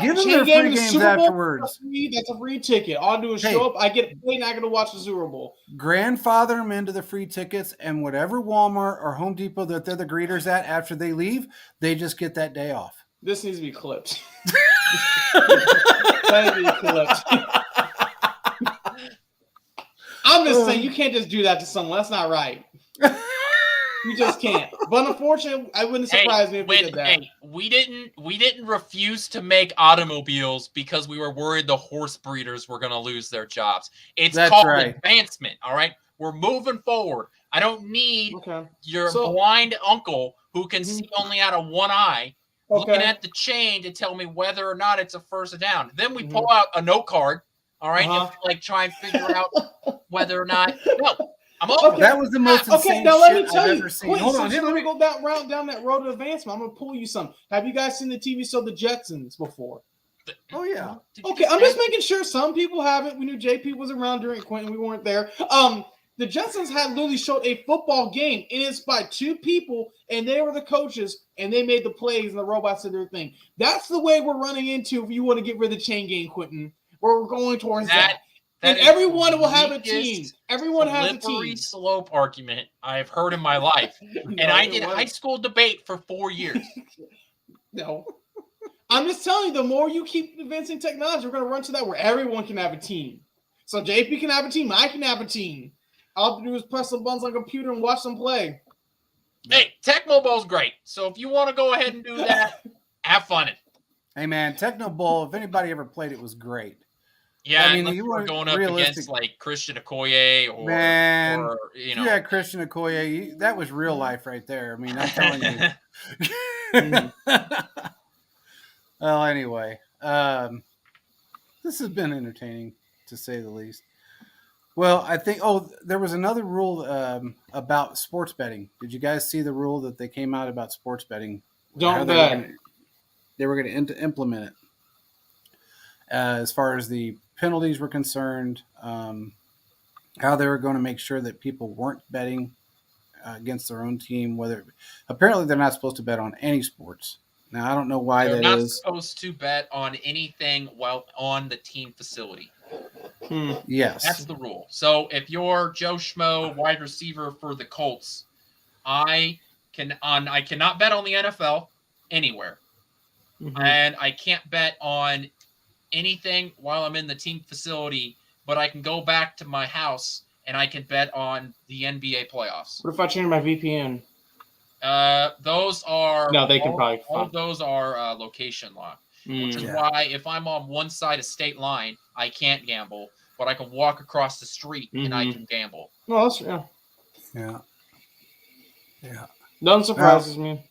Give them their free games afterwards. That's a free ticket. All I do is Hey. show up. I get paid and I get to watch the Super Bowl. Grandfather them into the free tickets, and whatever Walmart or Home Depot that they're the greeters at after they leave, they just get that day off. This needs to be clipped. That needs to be clipped. I'm just saying you can't just do that to someone. That's not right. You just can't. But unfortunately, I wouldn't surprise me if we did that. Hey, we didn't refuse to make automobiles because we were worried the horse breeders were going to lose their jobs. It's That's called right. advancement. All right, we're moving forward. I don't need Okay. your So- blind uncle who can see only out of one eye looking Okay. at the chain to tell me whether or not it's a first down. Then we Mhm. pull out a note card. All right, Uh-huh. and like try and figure out whether or not. No, I'm over. Okay. That was the most Okay, insane now let me shit tell I've you. ever seen. Wait, Hold since on, you're let gonna me go down that road of advancement, I'm gonna pull you some. Have you guys seen the TV show The Jetsons before? Oh yeah. Did you Okay, I'm say- just making sure some people haven't. We knew JP was around during Quentin. We weren't there. The Jetsons had literally showed a football game, and it's by two people, and they were the coaches, and they made the plays, and the robots did their thing. That's the way we're running into if you want to get rid of the chain game, Quentin. Where we're going towards that. And is everyone the will have a weakest team. Everyone has a slippery team. slope argument I've heard in my life. And I did high school debate for 4 years. No. I'm just telling you, the more you keep advancing technology, we're going to run to that where everyone can have a team. So JP can have a team. I can have a team. All I have to do is press some buttons on a computer and watch them play. Hey, Tecmo Bowl's great. So if you want to go ahead and do that, have fun. Hey man, Techno Bowl. If anybody ever played it, was great. Yeah, I mean, unless you you were want going up realistic- against like Christian Okoye or, Man, or you If know. you had Christian Okoye, that was real life right there. I mean, I'm telling you. Well, anyway, this has been entertaining to say the least. Well, I think. Oh, there was another rule about sports betting. Did you guys see the rule that they came out about sports betting? How Don't they bet. They were going to implement it as far as the penalties were concerned. How they were going to make sure that people weren't betting against their own team. Whether apparently they're not supposed to bet on any sports. Now I don't know why They're that not is. supposed to bet on anything while on the team facility. Yes. That's the rule. So if you're Joe Schmo, wide receiver for the Colts, I cannot bet on the NFL anywhere, and I can't bet on anything while I'm in the team facility. But I can go back to my house and I can bet on the NBA playoffs. What if I change my VPN? Those are No, they can probably all of those are location locked. Which is Yeah. why if I'm on one side of state line, I can't gamble, but I can walk across the street and I can gamble. No, that's yeah. Yeah. Doesn't surprises me.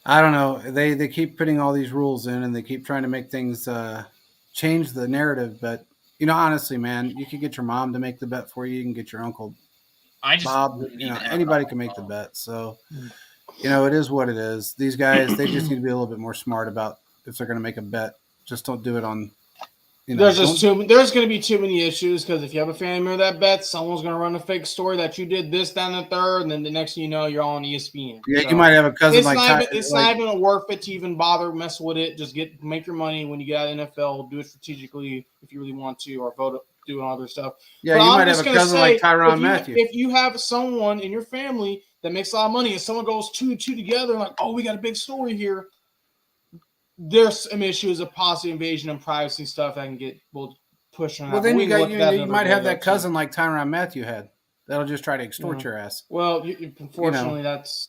I don't know. They keep putting all these rules in, and they keep trying to make things change the narrative. But honestly, man, you can get your mom to make the bet for you. You can get your uncle I just Bob. wouldn't even have Anybody a can make the phone. bet. So, it is what it is. These guys, they just need to be a little bit more smart about if they're going to make a bet. Just don't do it on, there's going to be too many issues because if you have a family member that bets, someone's going to run a fake story that you did this, that, and the third, and then the next thing you know, you're on ESPN. Yeah, so you might have a cousin it's not even worth it to even bother mess with it. Just make your money when you get out of the NFL. Do it strategically if you really want to, or vote doing other stuff. Yeah, you might have a cousin like Tyrann Mathieu. If you have someone in your family that makes a lot of money and someone goes two and two together, like, oh, we got a big story here. There's some issues of policy invasion and privacy stuff that can get pushed on. Well, then you might have that cousin like Tyrann Mathieu had. That'll just try to extort your ass. Well, unfortunately, that's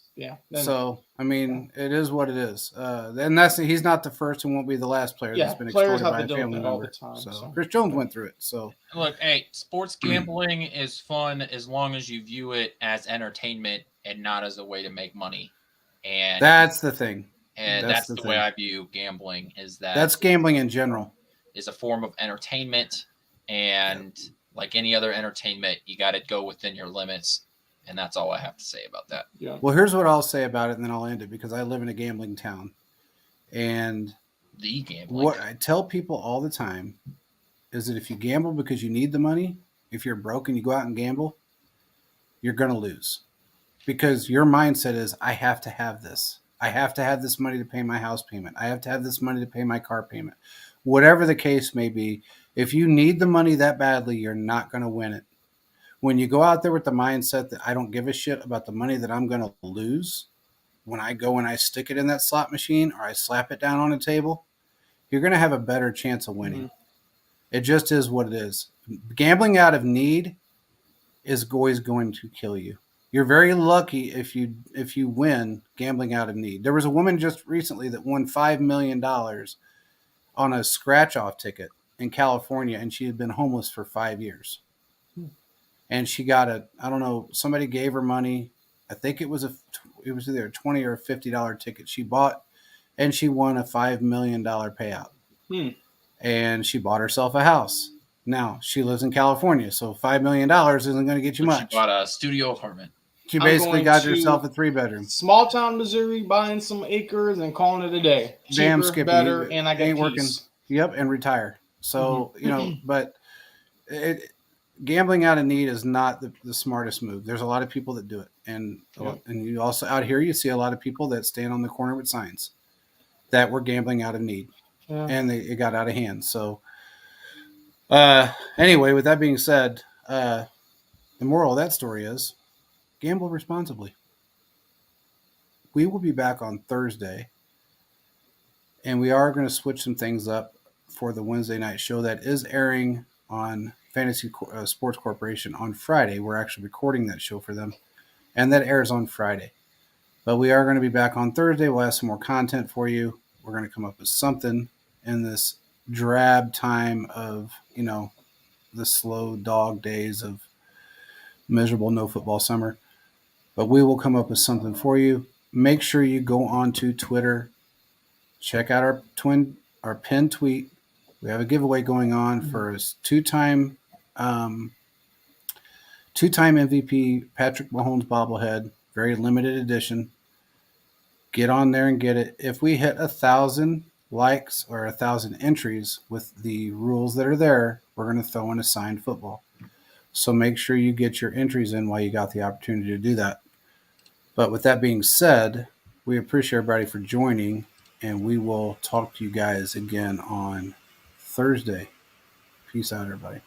So I mean, it is what it is. And he's not the first and won't be the last player that's been extorted by a family member. So Chris Jones went through it. So look, hey, sports gambling is fun as long as you view it as entertainment and not as a way to make money. And that's the thing. And that's the way I view gambling. That's gambling in general. Is a form of entertainment, and like any other entertainment, you got to go within your limits, and that's all I have to say about that. Yeah. Well, here's what I'll say about it, and then I'll end it because I live in a gambling town, and what I tell people all the time is that if you gamble because you need the money, if you're broke and you go out and gamble, you're going to lose because your mindset is, I have to have this. I have to have this money to pay my house payment. I have to have this money to pay my car payment. Whatever the case may be, if you need the money that badly, you're not going to win it. When you go out there with the mindset that I don't give a shit about the money that I'm going to lose, when I go and I stick it in that slot machine or I slap it down on a table, you're going to have a better chance of winning. Mm-hmm. It just is what it is. Gambling out of need is always going to kill you. You're very lucky if you win gambling out of need. There was a woman just recently that won $5 million on a scratch-off ticket in California, and she had been homeless for 5 years. And she got somebody gave her money. I think it was either a $20 or a $50 ticket she bought, and she won a $5 million payout. And she bought herself a house. Now, she lives in California, so $5 million isn't going to get you much. She bought a studio apartment. She basically got herself a 3-bedroom. Small town Missouri, buying some acres and calling it a day. Damn, Skippy. Better, and I ain't working. Yep, and retire. So, but gambling out of need is not the smartest move. There's a lot of people that do it. And you also, out here, you see a lot of people that stand on the corner with signs that were gambling out of need. Yeah. And it got out of hand. So, anyway, with that being said, the moral of that story is, gamble responsibly. We will be back on Thursday, and we are going to switch some things up for the Wednesday night show that is airing on Fantasy Sports Corporation on Friday. We're actually recording that show for them, and that airs on Friday. But we are going to be back on Thursday. We'll have some more content for you. We're going to come up with something in this drab time of, the slow dog days of miserable no football summer. But we will come up with something for you. Make sure you go on to Twitter. Check out our pinned tweet. We have a giveaway going on for a two-time MVP Patrick Mahomes bobblehead, very limited edition. Get on there and get it. If we hit 1,000 likes or 1,000 entries with the rules that are there, we're going to throw in a signed football. So make sure you get your entries in while you got the opportunity to do that. But with that being said, we appreciate everybody for joining, and we will talk to you guys again on Thursday. Peace out, everybody.